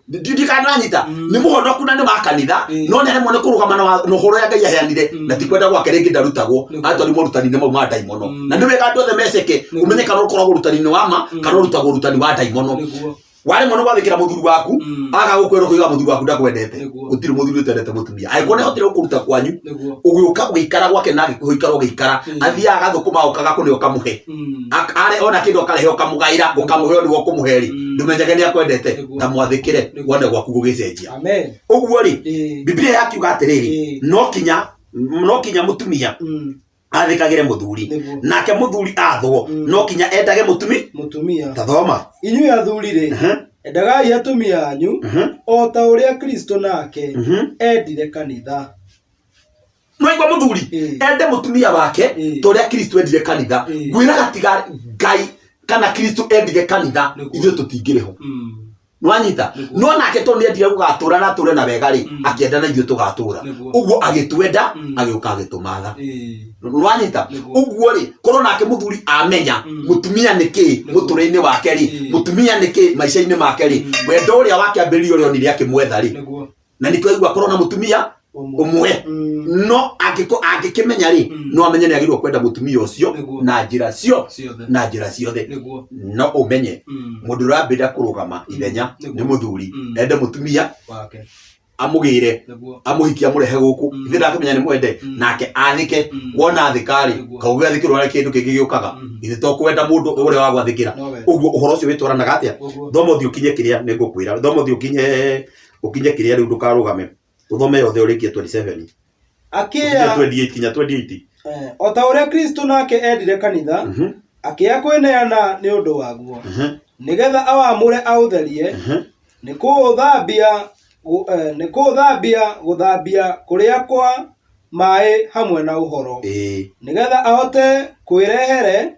ndikananyita nĩ mũhonoku na nĩ wa kanitha no nĩ aremwo nĩ kũrũgama na ũhoro ya Ngai aheanire na ti kwenda gwake rĩngĩ ndarutagwo atwarĩ mũrutani-inĩ mau ma ndaimono na nĩ wega andũ othe meceke ũmenye kana ũkoragwo ũrutani-inĩ wa ma kana ũrutagwo ũrutani wa ndaimono waremwo nĩ gwathĩkĩra mũthuri waku aga gũkwĩra kũiga mũthuri waku ndakwendete gũtirĩ mũthuri ũtendete mũtumia angĩkorwo nĩ ahotire gũkũruta kwanyu ũgĩũka ũgĩikara gwake na agĩkũikara ũgĩikara athiaga agathũkũma ũkaga kũnĩ ũkamũhe ona kĩndũ akarehe ũkamũgaĩra ũkamũhe nĩguo ũkũmũhe rĩ ndũmenyage nĩ akwendete ta mwathĩkĩre wone gwaku gũgĩcenjia ũguo rĩ Biblia yakiuga atĩrĩrĩ no kinya mũtumia athĩkagĩre mũthuri nake mũthuri athwo no kinya endage mũtumia tathoma inyuĩ athuri rĩ endagai atumia anyu o ta ũrĩa Kristo nake endire kanitha no igwa mũthuri ende mũtumia wake ta ũrĩa Kristo endire kanitha ngwĩraga tiga Ngai kana Kristo endire kanitha ithuĩ tũtingĩrĩho nwanyita no nake tondũ nĩ endire gũgatũra na atũre na wega rĩ akĩenda na ithuĩ tũgatũra ũguo agĩtwenda agĩũka agĩtũmatha nwanyita ũguo rĩ korwo nake mũthuri amenya mũtumia nĩ kĩ mũtũrĩ-inĩ wake rĩ mũtumia nĩ kĩ maica-inĩ make rĩ wendo ũrĩa wakĩambĩrĩria ũrĩa onire akĩmwetha rĩ na nĩkĩo aigua korwo na mũtumia ũmwe no angĩkĩmenya rĩ no amenye nĩ agĩrĩirwo kwenda mũtumia ũcio na njĩra ciothe no ũmenye mũndũ ũrambĩrĩria kũrũgama ithenya nĩ mũthuri ende mũtumia amũgĩre amũhikie amũrehe gũkũ ithe ndakĩmenya nĩ mwende nake athĩke wona athĩka rĩ kaũgĩ athĩkĩrwo harĩ kĩndũ kĩngĩ gĩũkaga ithe to kwenda mũndũ ũrĩa wa gwathĩkĩra ũguo ũhoro ũcio wĩtwaranaga atĩa thoma ũthiĩ ũkinye kĩrĩa nĩ ngũkwĩra thoma ũthiĩ ũkinye kĩrĩa rĩu ndũkarũgame uthome yothe ũrĩkie 27 akĩya 28 kinya 28 o ta ũrĩa Kristo nake endire kanitha akĩya kwĩneana nĩ ũndũ waguo nĩgetha awamũre aũtherie nĩ gũthambia kũrĩa kwa maĩ hamwe na ũhoro nĩgetha ahote kwĩrehere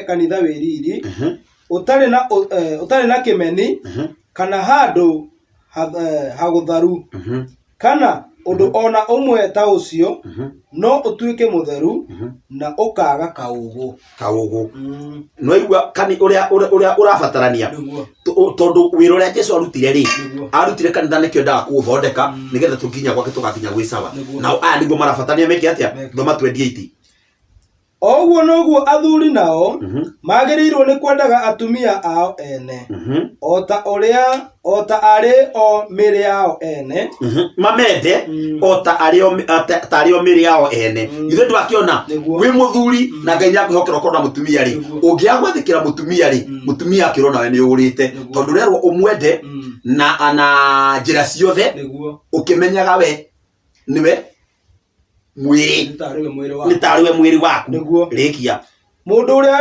kanitha wĩriri ũtarĩ na kĩmeni kana handũ hagũtharu kana undu ona umwe ta ucio no utuike mutheru na ukaga kaugu no igua kani uria urabatarania tondu wira uria Jesu arutire ri arutire kanitha nikio ndaga kuthondeka nigetha tukinya gwake tugakinya gwi sawa na aya niguo marabatania meke atia thoma 28 oguo noguo athuri nao magirirwo ni kwendaga atumia ao ene ota ari o miri yao ene mamende ota ari o miri yao ene ithe ndwakiona wi muthuri na Ngai nyakwihokera korona mutumia ri ungiagwathikira mutumia ri mutumia akirona we ni urite tondu rerwo umwende na ana njira ciothe ukimenyaga we niwe mwiri nitariwe mwiri waku rikia mundu uria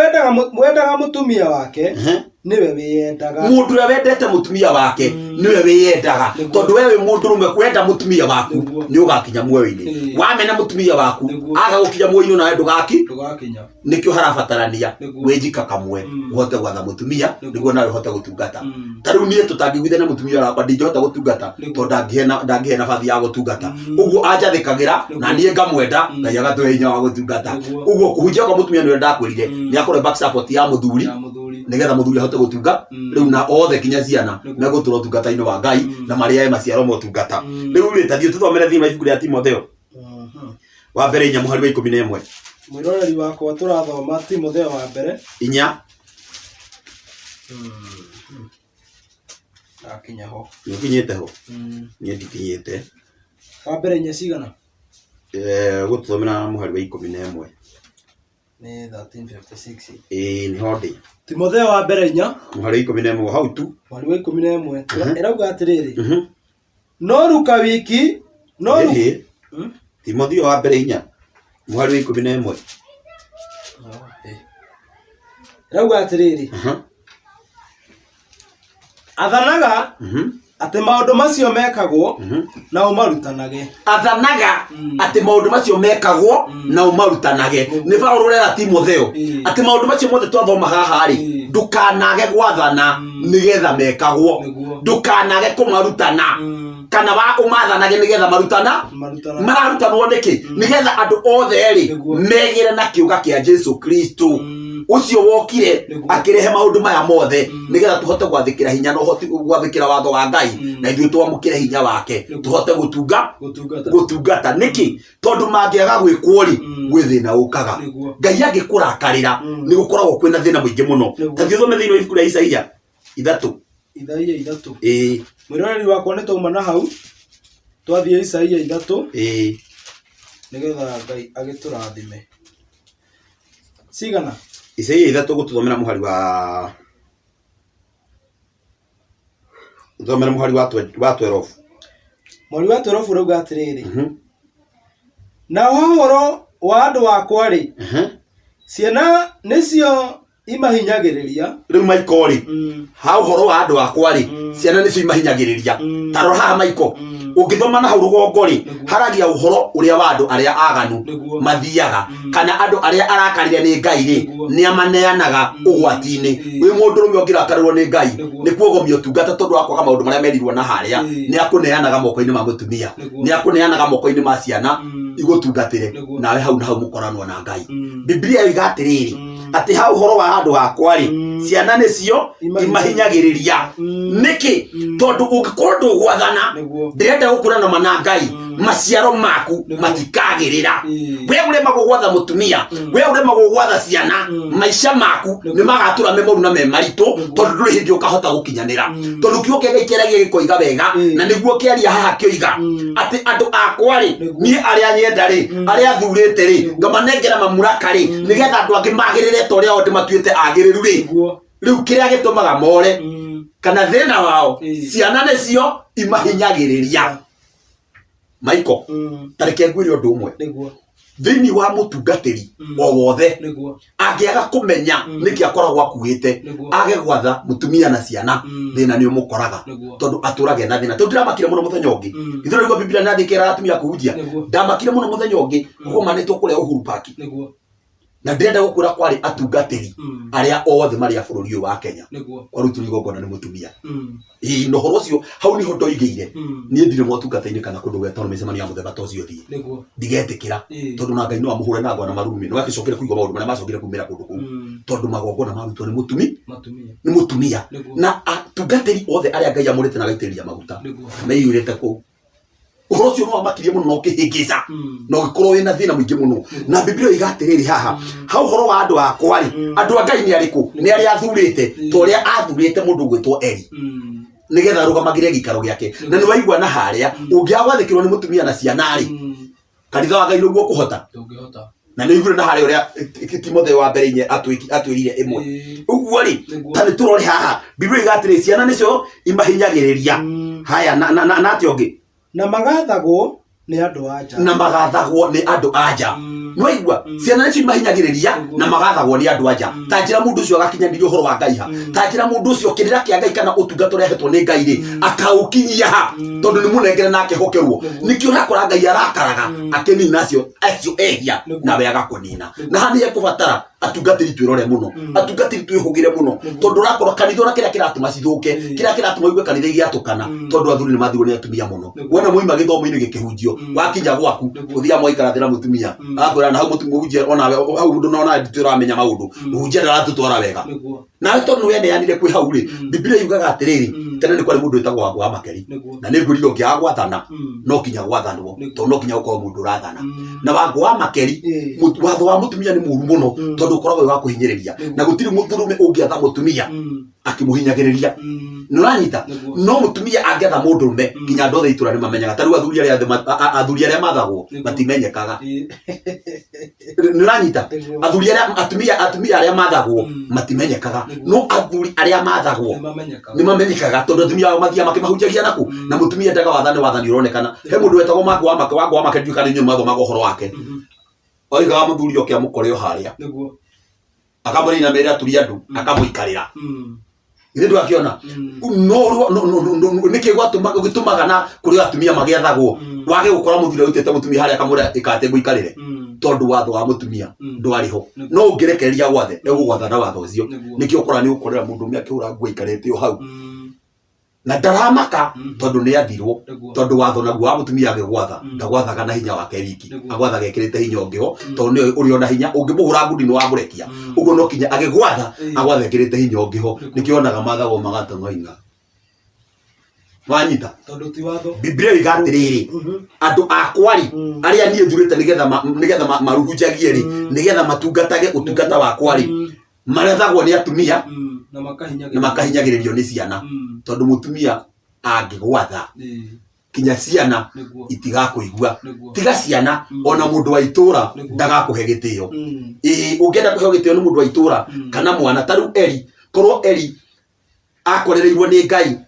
wendaga mutumia wake niwe wiyendaga mundu uria wendete mutumia wake niwe wiyendaga tondu wewe mundu rumwe kwenda mutumia waku ni ugakinya muoyo-ini wamena mutumia waku aga gukinya muoyo-ini nawe ndugakinya nikio harabatarania wenjika kamwe uhote gwatha mutumia niguo nawe uhote gutungata tariu nie tutangiguithana mutumia wakwa ndingihota gutungata tondu ndangihe nabathi ya gutungata uguo anjathikagira na nie ngamwenda Ngai agatuhe hinya wa gutungata uguo kuhunjia kwa mutumia niwe ndakwirire ni akore back support ya muthuri nigetha muthuri ahote gutunga riu na othe kinya ciana megutura utungata-ini wa Ngai na maria maciaro mo tungata riu ri tathio tuthomere thiini wa ibuku ria Timotheo wa mbere 4 muhari wa 11 mwiroreri wakwa turathoma Timotheo wa mbere 4 akinya ho nginyite ho nie ndikinyite wa mbere 4 cigana gututhomera muhari wa 11 ni 1356 ni hodi Timotheo wa mbere 4 muhari wa 11 hau tu muhari wa 11 irauga atiriri no ruka wiki no Timotheo wa mbere 4 muhari wa 11 irauga atiriri athanaga ati maundu macio mekagwo na umarutanage athanaga ati maundu macio mekagwo na umarutanage ni Paulo rera Timotheo ati maundu macio mothe twathoma haha ri ndukanage gwathana nigetha mekagwo ndukanage kumarutana kana wa umathanage nigetha mararutanwo niki nigetha andu othe ri megire na kiuga kia Jesu Kristo ucio wokire akirehe maundu maya mothe nigetha tuhote gwathikira hinya no hoti gwathikira watho wa Ngai na ithuĩ twamũkĩre hinya wake tuhote gutungata niki tondu mangiaga gwĩkwo ri gwĩ thĩna ũkaga Ngai angĩkũrakarĩra nĩ gũkoragwo kwĩna thĩna mũingĩ mũno ta thome thĩinĩ wa ibuku rĩa Isaia 3 mwĩroreri wakwa nĩ twauma na hau twathie Isaia 3 nigetha Ngai agĩtũrathime cigana Isaia 3 gututhomera muhari wa thomera muhari wa 12 mwari wa 12 rauga atiriri na uhoro wa andu wakwa ri ciana nicio imahinyagiriria riu maiko ri ha uhoro wa andu wakwa ri ciana nicio imahinyagiriria taro haha maiko ungithoma na hau rugongo ri haragia uhoro uria wa andu aria aganu mathiaga kana andu aria arakarire ni Ngai ri ni amaneanaga ugwati-ini wi mundu rumwe ongirakarirwo ni Ngai ni kuogomio tungata tondu akwaga maundu maria merirwo na haria ni akuneanaga moko-ini ma mutumia ni akuneanaga moko-ini ma ciana igutungatire nawe hau na hau mukoranwo na Ngai Biblia yuga atiriri ati ha uhoro wa andu akwa ri ciana nicio imahinyagiriria niki tondu ungikorwo gwathana ndirenda gukurana mana Ngai maciaro maku matikagirira we urema gugwatha mutumia we urema gugwatha ciana maisha maku ni magatura memoru na memaritu tondu nduri hindi ukahota gukinyanira tondu kiugo kia Ngai kĩeragia gĩkoiga wega na niguo kĩaria haha kĩoiga ati andu akwa ri nie aria nyenda ri aria thurite ri ngamanengera mamuraka ri nigetha andu angi magirire to ria oti matuite agiriru ri riu kiria gitumaga more kana thina wao ciana nicio imahinyagiriria Maiko tareke ngwire undu umwe thiini wa mutungatiri o wothe angiaga kumenya niki akoragwo akuite age gwatha mutumia na ciana thina ni umukoraga tondu aturage na thina tondu ndamakire muno muthenya ungi ithiro igwa Biblia nathikira atumia kuhunjia ndamakire muno muthenya ungi gumanitwo kuria Uhuru Park na ndirenda gukura kwari atungatiri aria othe maria bururi wa Kenya kwa rutu igongona ni mutumia no horo ucio hau ni hondo igeire nie ndire motungataini kana kundu gwetano micemania muthemba tocio thie ndigetikira tondu na Ngai no amuhure na ngona marumi no agicokire kuigwa maundu maria macokire kumira kundu kuu tondu magongona marutwo ni mutumia na atungatiri othe aria Ngai amurite na gaitiriria maguta meiyurite ku uhoro ucio no amakirie muno no kihingica no gikorwo wina thina mwingi muno na Biblia igatiriri haha hau horo wa andu akwa ri andu a Ngai ni ariku ni aria athurite to ria athurite mundu gwitwo Eli nigetha rugamagire gikaro giake na ni waigwa na haria ungiagwathikirwo ni mutumia na ciana ri kanitha wa Ngai niguo kuhota na ni igure na haria uria Timotheo wa mbere inye atwirire imwe uguo ri tani turore haha Biblia igatiriri ciana nicio imahinyagiriria haya na ationgi na magathagwo ni andu anja Noigwa ciana nicio imahinyagiriria na magathagwo ni andu anja tanjira mundu ucio agakinyanirio horo wa Ngai ha tanjira mundu ucio kirira kia Ngai kana utungato ria hetwo ni Ngai ri akaukinyia ha tondu ni munengere nake hokerwo nikio rakora Ngai arakaraga akinina acio ehia na we agakunina na hani ekubatara atungatiri twirore muno atungatiri twihugire muno tondu rakora kanitha na kiria kiratuma cithuke kiria kiratuma igwe kanitha igiatukana tondu athuri ni mathirwo ni atumia muno wona muima githomo-ini gikihunjio wakinya gwaku uthia moikarathira mutumia akwira na hau mutumia uhunjia ona hau ndu nona ndituramenya maundu uhunjia ndaratutwara wega na tondu we neanire kwi hau ri Biblia yugaga atiriri tene ni kwari mundu witagwo Wangũ wa Makeri na ni nguriro ngia gwathana no kinya gwathanwo tondu no kinya ukorwo mundu urathana na Wangũ wa Makeri watho wa mutumia ni muru muno tondu ukoragwo wa kuhinyiriria na gutiri muthurume ungiatha mutumia akimuhinyagiriria nuranyita no mutumia angiatha mundurume kinya ndothe itura ni mamenyaga taru athuri aria mathagwo matimenyekaga nuranyita atumia aria mathagwo matimenyekaga no athuri aria mathagwo ni mamenyekaga tondu atumia mathia makimahunjagia naku na mutumia ndaga wathani uronekana he mundu wetagwo Wangũ wa Makeri kana inyu matho magohoro wake oigaga muthuri oke amukore haria akamurina mere aturi andu akamuikarira ithe ndwakiona no nikigwatuma gitumaga na kuri atumia magiathagwo wage gukora muthuri utete mutumia haria akamura ikate guikarire tondu watho wa mutumia ndwariho no ungirekereria gwathe egugwathana watho ucio nikio ukora ni ukorera mundu umia akihura ngwa ikarete hau na ndaramaka tondu ni athirwo tondu watho naguo wa mutumia agigwatha ndagwathaga na hinya wake wiki agwathaga ekirite hinya ungiho tondu ni uri ona hinya ungimuhura ngundi ni wamurekia uguo no kinya agigwatha agwatha ekirite hinya ungiho nikionaga mathagwo magatang'oinga wanyita tondu ti watho Biblia igatiriri andu akwari aria nie thurite nigetha maruhunjagie ri nigetha matungatage utungata wa kwari marethagwo ni atumia na makahinyagiririo ni ciana tondu mutumia angigwatha kinya ciana itigakuigua tiga ciana ona mundu wa itura ndagakuhe gitio ungienda kuhe gitio ni mundu wa itura kana mwana taru Eli korwo Eli akorereirwo ni Ngai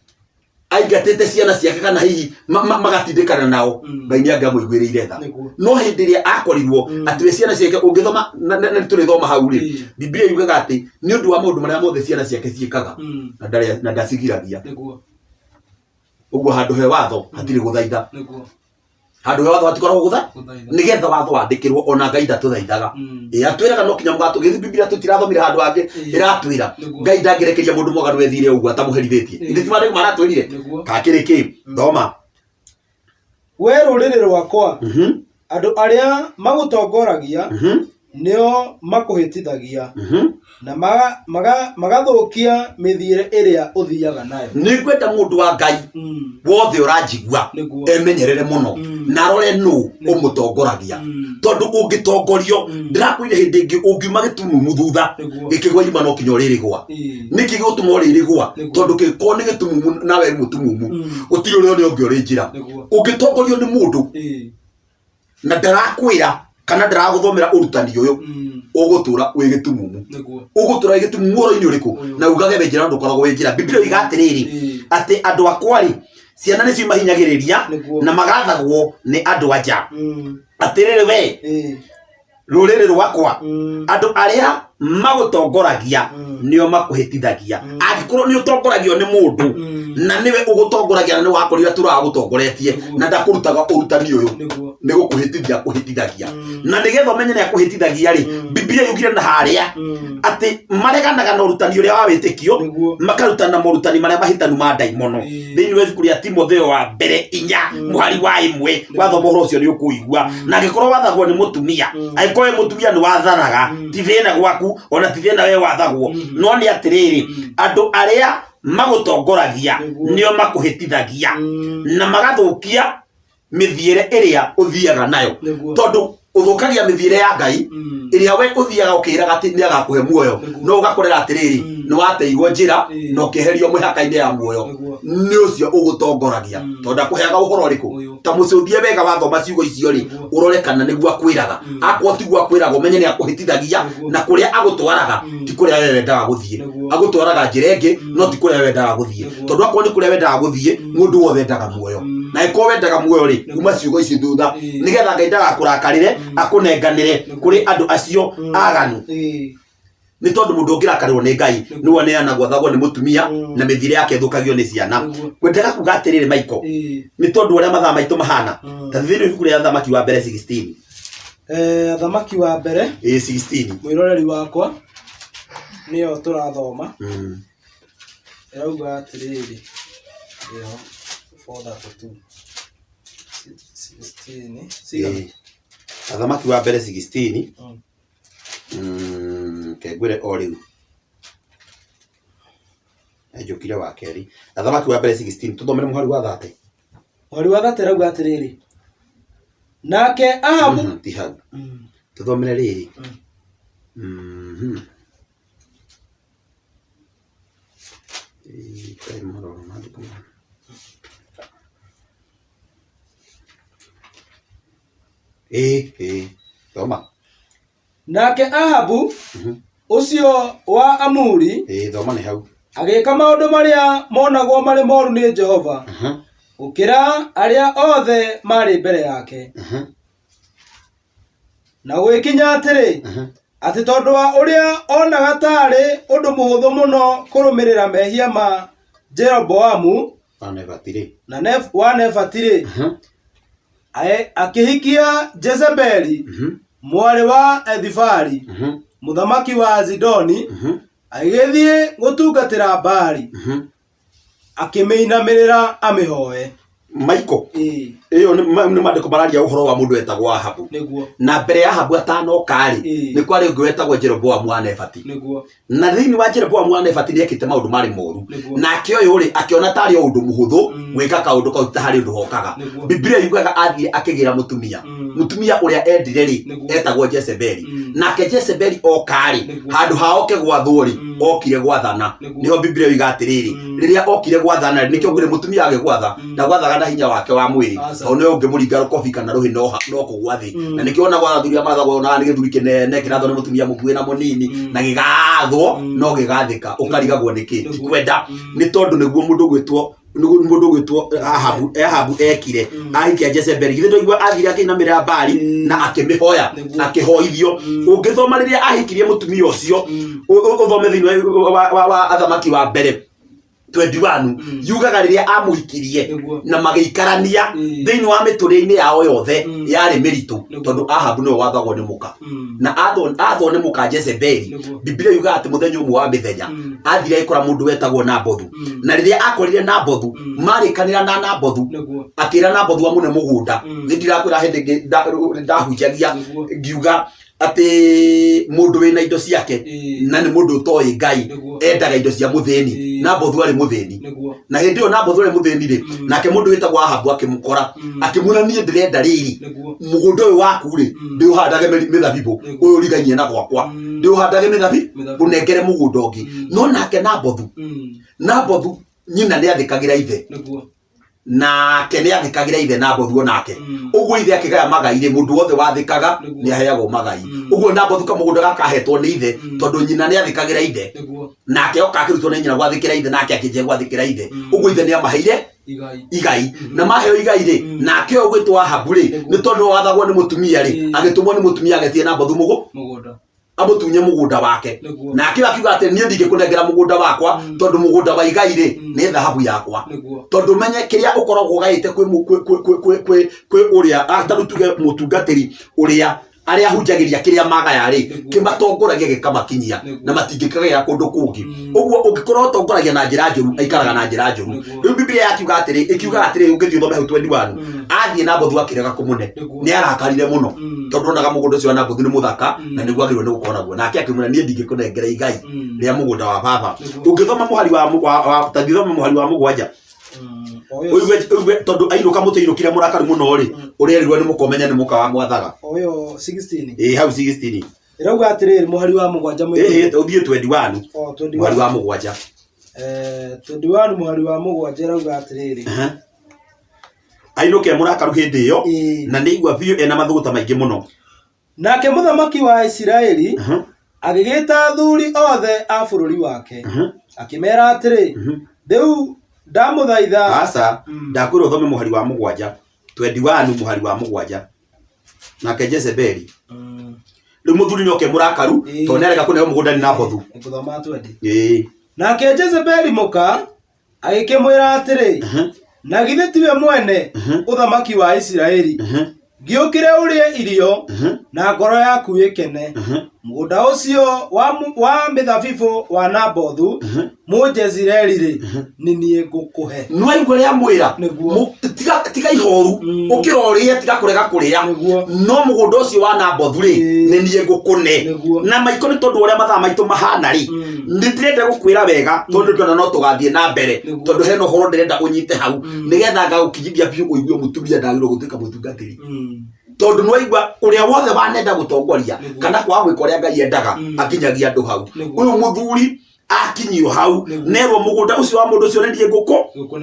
aigatete ciana ciake kana hihi magatindikana nao Ngai ni angamuiguiriire tha no hindi ria akorirwo ati ciana ciake ungithoma na turithoma hau ri Biblia yugaga ati ni undu wa maundu maria mothe ciana ciake ciikaga na ndacigiragia uguo handu he watho hatiri guthaitha handu he watho hatikoragwo gutha nigetha watho wandikirwo ona Ngai ndatuthaithaga atwiraga no kinya mugatu githi Biblia tutirathomira handu hangi iratwira Ngai ndangirekeria mundu moganu wethire uguo atamuherithitie ndi timare maratwirire kakiriki thoma we ruriri rwakwa andu aria magutongoragia nio makuhitithagia na magathukia mithiire iria uthiaga nayo ningwenda mundu wa Ngai wothe uranjigua emenyerere muno na rore nu umutongoragia tondu ungitongorio ndirakwire hindi ingi ungiuma gitumumu thutha gikigwa ima no kinya uririgwa niki gutuma uririgwa tondu giko ni gitumumu nawe mutumumu utiri uri ni ungi uri njira ungitongorio ni mundu na ndarakwira kana ndiraguthomera urutani uyu ugutura wi gitumumu ugutura gitumumu oro-ini uriku na ugage wenjira ndukoragwo wenjira Biblia igatiriri ati andu akwari ciana nicio mahinyagiriria na magathagwo ni andu anja atiriri we ruriri rwakwa andu aria magutongoragia nio makuhitithagia angikorwo ni utongoragio ni mundu na niwe ugutongoragia na ni wakorira turagutongoretie na ndakurutaga urutani uyu ni gukuhitithia kuhitithagia na nigetha umenye ni akuhitithagia ri Biblia yugire na haria ati mareganaga na urutani uria wa witikio makarutana murutani maria mahitanu ma daimono thiini wa ibuku ria Timotheo wa mbere 4 muhari wa 1 watho mohoro ucio ni ukuigua na ngikorwo wathagwo ni mutumia aikorwo mutumia ni watharaga ti thina gwaku ona ti thina we wathagwo no ni atiriri andu aria magutongoragia nio makuhitithagia na magathukia mithiire iria uthiaga nayo tondu uthukagia mithiire ya Ngai iria we uthiaga ukiraga ati ni agakuhe muoyo no ugakorera atiriri ni wateigwo njira no kiherio muhaka-ini ya muoyo ni ucio ugutongoragia tonda kuheaga uhoro riku ta mucuthie wega wathoma ciugo icio ri urorekana niguo akwiraga akwo tiguo akwiraga umenye ni akuhitithagia na kuria agutwaraga ti kuria we wendaga guthie agutwaraga njira ingi no ti kuria we wendaga guthie tondu akwo ni kuria wendaga guthie mundu wothe endaga muoyo na iko wendaga muoyo ri kuma ciugo ici thutha nigetha Ngai ndagakurakarire akunenganire kuri andu acio aganu ni tondu mundu ungirakarirwo ni Ngai ni woneanagwo thagwo ni mutumia na mithire yake thukagio ni ciana kwendaga kuga atiriri maiko ni tondu uria mathaa maitu mahana ta thini ibuku ria Thamaki wa mbere 16 Thamaki wa mbere 16 mwiroreri wakwa niyo turathoma irauga atiriri yo 4:32 16 Thamaki wa mbere 16 kegwire o riu ejukire wa keri Thamaki wa mbere 16 tuthomere muhari wa 30 rauga atiriri nake Ahabu ti hau tuthomere riri thoma nake Ahabu ucio wa Amuri thoma ni hau agika maundu maria monagwo mari moru ni Jehova ukira aria othe mari mbere yake na gwikinya atiri ati tondu wa uria onaga tari undu muhuthu muno kurumirira mehia ma Jeroboamu wa Nefatiri akihikia Jezebeli mwari wa Ethibali muthamaki wa Zidoni agithie gutungatira Baali akimeinamira amihoe maiko iyo ni mandiko mararia uhoro wa mundu etagwo Ahabu na mbere ya Ahabu atanokari ni kwari ungi wetagwo Jeroboamu wa Nefati na thiini wa Jeroboamu wa Nefati ni ekite maundu mari moru na akioyo ri akiona tari undu muhuthu gwika kaundu kau tahari undu hokaga Biblia yugaga athie akigira mutumia uria endire ri etagwo Jezebeli nake Jezebeli okari handu haoke gwathwo ri okire gwathana niho Biblia yugaga atiriri riria okire gwathana nikio ngire mutumia agigwatha na gwathaga na hinya wake wa mwiri one ungi muringa rukobi kana ruhi no kugwathi na nikiona gwathuria mathagwo na ni githuri kinene kirathwo ni mutumia mukuwe na munini na gigathwo no gigathika ukarigagwo niki kwenda ni tondu niguo mundu gwitwo Ahabu ekire ahikia Jezebeli githe ndoigwa athire akinamira Baali na akimihoya akihoithio ungithoma riria ahikirie mutumia ucio uthome thiini wa Athamaki wa mbere 21 yugaga riria amuhikirie na mageikarania thiini wa miturire-ini yao yothe yari miritu tondu Ahabu niwe wathagwo ni muka na athwo ni muka Jezebeli Biblia yugaga ati muthenya umwe wa mithenya athire ikora mundu wetagwo Nabothu na riria akorire Nabothu marikanira na Nabothu akira Nabothu amune mugunda ndirakwira hindi ndahunjagia ngiuga ati mundu wina indo ciake na ni mundu utoi Ngai endaga indo cia mutheni Nabothu ari mutheni na hindi yo Nabothu ari mutheni ri nake mundu witagwo Ahabu akimukora akimuna nie ndirenda riri mugunda uyu waku ri ndi uhandage mithabibu uyu riganyie na gwakwa ndi uhandage mithabibu unengere mugunda ungi no nake Nabothu nyina ni athikagira ithe na kene athikagira ithe Nabothu onake uguo ithe akigaya magai mundu wothe wathikaga ni aheagwo magai uguo Nabothu kamugunda gakahetwo ni ithe tondu nyina ni athikagira ithe nake oka akirutwo ni nyina gwathikira ithe nake akije gwathikira ithe uguo ithe ni amaheire igai na maheo igai ri nake ogwitwo Ahabu ri ni tondu wathagwo ni mutumia ri agitumwo ni mutumia agetie Nabothu mugunda amutunye mugunda wake Nĩguo. na akiuga ati nie ndingĩkũnengera mugunda wakwa tondu mugunda wa igai ri ni thahabu yakwa Nĩguo. tondu menye kiria ukoragwo gaite kwi uria atarutuge mutungatiri uria aria hunjagiria kiria magaya ri kimatongoragia gikamakinyia na matingikagera kundu kungi uguo ungikorwo utongoragia na njira njuru aikaraga na njira njuru riu Biblia yakiuga atiri ungithio thome hau 21 athie na Mbothu akirega kumune ni arakarire muno tondu onaga mugunda ucio na Mbothu ni muthaka na niguo agirwo ni gukora naguo nake akimuna nie ndingĩkũnengera igai ria mugunda wa baba ungithoma muhari wa tathithoma muhari wa mugwanja Oiwe tondu airuka mutiirukire murakaru muno ri urerirwo ni mukomenya ni muka wa mwathaga oyo 16 hau 16 irauga atiriri muhari wa mugwanja uthie 21 muhari wa mugwanja 21 muhari wa mugwanja irauga atiriri airuke murakaru hindi iyo na ni igwa biu ena mathuguta maingi muno nake muthamaki wa Isiraeli agigita athuri othe a bururi wake akimera atiri riu ndamuthaitha asa ndakwira uthome muhari wa mugwanja 21 muhari wa mugwanja nake Jezebeli riu muthuri nioke murakaru to nerega kuneo mugunda ni na Mbothu ngithoma 20 nake Jezebeli muka agikimwira atiri na githe tiwe mwene uthamaki wa Isiraeli ngiukire urie irio na ngoro yaku ikene mugunda ucio wa mithabibu wa Nabothu Mujezireli ri ni nie ngukuhe no igwe ria mwira tiga ihoru ukiroria tiga kurega kuria no mugunda ucio wa Nabothu ri ni nie ngukune na maiko ni tondu uria mathaa maitu mahana ri nditirende gukwira wega tondu twana no tugathie na mbere tondu heno horo ndirenda unyite hau nigetha ngagukinyithia biu uigue mutumia ndagirwo gutuika mutungatiri tondu no igwa uria wothe wanenda gutongoria kana kwa gwika uria Ngai endaga akinyagia andu hau uyu muthuri akinyio hau nerwo mugunda ucio wa mundu ucio ndie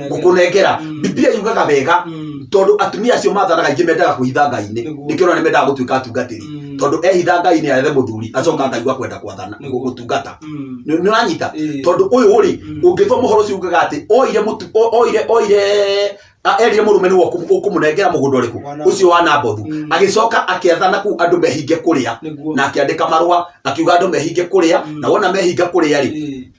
ngukunengera Biblia yugaga wega tondu atumia acio matharaga ingi mendaga kuhitha Ngai-ini nikio ni mendaga gutuika atungatiri tondu ehitha Ngai-ini arethe muthuri acoka akaigua kwenda kwathana gutungata ni uranyita tondu uyu uri ungithoma horo ucio ugaga ati oire erire murume ni ukumunengera mugunda uriku ucio wa Nabothu agicoka akiathana ku andu mehinge kuria na akiandika marua akiuga andu mehinge kuria na wona mehinga kuria ri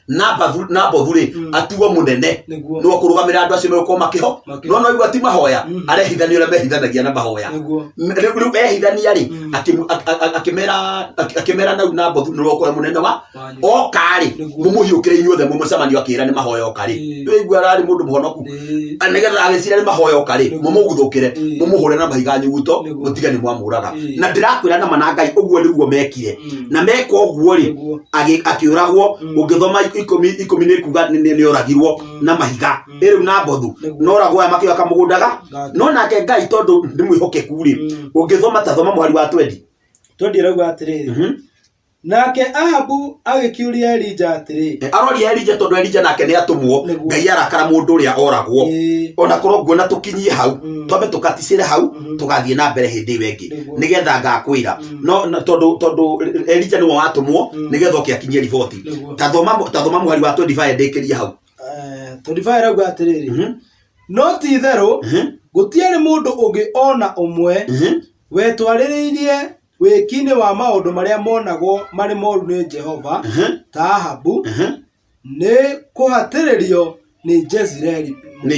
Nabothu ri atuo munene no kurugamira andu acio meko makiho no igwa ti mahoya arehithania ure mehithanagia na mahoya riu ehithania ri akimera na Nabothu no okora munene wa okari mumuhiukire inyuothe mumucemanio akira ni mahoya okari riu igwa rari mundu muhonoku nigetha agicira ni mahoya okari mumuguthukire mumuhure na mahiga nyuguto mutige ni mwamuraga na ndirakwira na manangai uguo niguo mekire na meka uguo ri akiuragwo ungithoma 10 ni kuga ni oragirwo na mahiga riu Nabothu no oragwo ya makio akamugundaga no nake Ngai tondu ndi mwihokeku ri ungithoma tathoma muhari wa 20 rauga atiriri nake Ahabu agikiuria Elija atiri aroria Elija tondu Elija nake ni atumwo Ngai arakara mundu uria oragwo ona korwo nguona tukinyie hau twambe tukaticire hau tugathie na mbere hindi wengi nigetha ngakwira no tondu Elija ni watumwo nigetha ukiakinyia riboti tathoma muhari wa 25 ndikiria hau 25 rauga atiriri no ti theru gutiari mundu ungi ona umwe wetwaririirie wikine wa maundu maria monagwo mari moru ni Jehova ta Ahabu ni kuhatiririo ni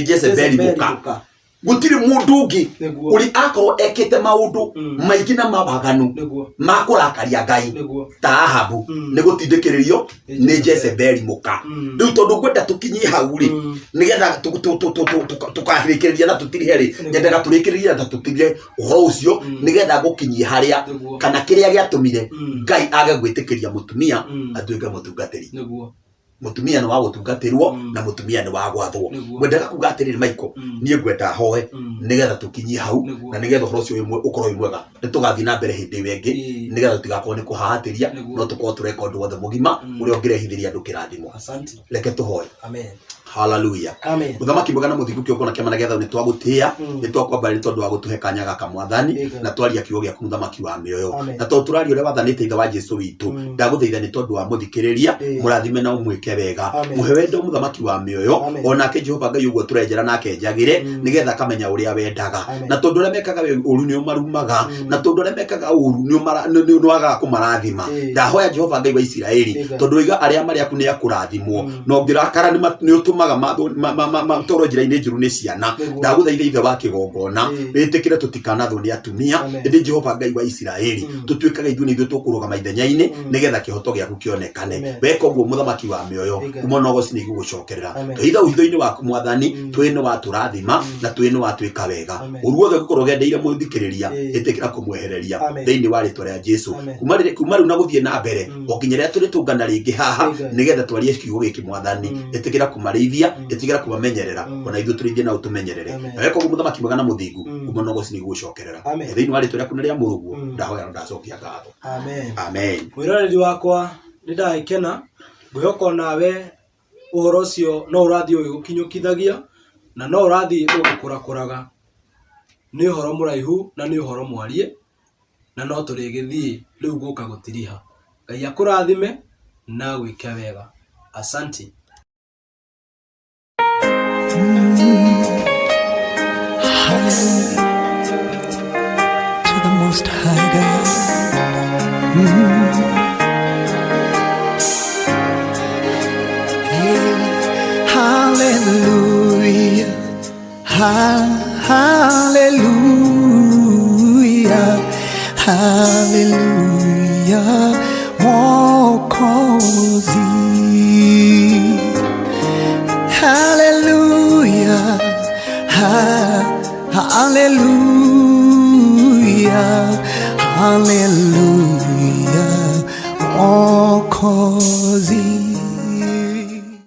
Jezebeli muka gutiri mundu ungi uri akorwo ekite maundu maingi na mabaganu makurakaria Ngai ta Ahabu ni gutindikiririo ni Jezebeli muka riu tondu ngwenda tukinyie hau ri nigetha tukahirikiria na tutirihe ri nyendaga turikiriria na tutire uhoro ucio nigetha gukinyie haria kana kiria giatumire Ngai age gwitikiria mutumia atuike mutungatiri mutumia ni wa gutungatirwo na mutumia ni wa gwathwo mwendaga kuga atiriri maiko nie ngwenda hohe nigetha tukinyie hau na nigetha uhoro ucio ukorwo mwega nitugathie na mbere hindi wengi nigetha tugakorwo ni kuhahatiria no tukorwo tureka undu wothe mugima uria ungirehithiria andu kirathimo asante reke tuhoe amen Hallelujah. Amen. Muthamaki mwega na muthingu kio kona kiamana getha ni twagutia ni twakwamba ni tondu wa gutuhe kanya gaka mwathani na twaria kiugo gyaku muthamaki wa mioyo na to turaria ure wathanite ithe wa Jesu witu ndaguthaitha ni tondu wa muthikiriria murathime na umwike wega muhe wendo muthamaki wa mioyo ona ke Jehova Ngai uguo turenjera nake njagire nigetha kamenya uria wendaga na tondu ure mekaga uru ni umarumaga na tondu ure mekaga uru ni waga kumarathima ndahoya Jehova Ngai wa Isiraeli tondu iga aria mari aku ni akurathimwo no ngirakara ni utumaga matoro njira-ini njuru ni ciana ndaguthaitha ithe wa kigongona witikire tutikanathwo ni atumia ndi Jehova Ngai wa Isiraeli tutuikaga ithuĩ ni ithuĩ tukurugama ithenya-ini nigetha kihoto giaku kionekane weka uguo muthamaki wa mioyo umonogo cini gugucokerera toitha uhitho-ini waku mwathani twini waturathima na twini watwika wega uruothe gukorwo gendeire muthikiriria itikira kumwehereria thiini wa ritwa ria Jesu kuma riu na guthie na mbere okinyira turi tungana ringi haha nigetha twarie kiugo giki mwathani itikira kumarithia itikira kubamenyerera ona ithuĩ turithie na utumenyerere weka uguo muthamaki mwega na muthingu umonogo cini gugucokerera thiini wa ritwa riaku ni ria murugu ndahoya na ndacokia ngatho. Amen. Amen. Mwiroreri wakwa ni ndaikena ngwihoka nawe uhoro ucio no urathi uyu gukinyukithagia na no urathi ugikurakuraga ni uhoro muraihu na ni uhoro mwarie na no turigithii riu guka gutiriha Ngai akurathime na gwike wega. Asanti. Hallelujah to the Most High God. Hallelujah, hallelujah, hallelujah.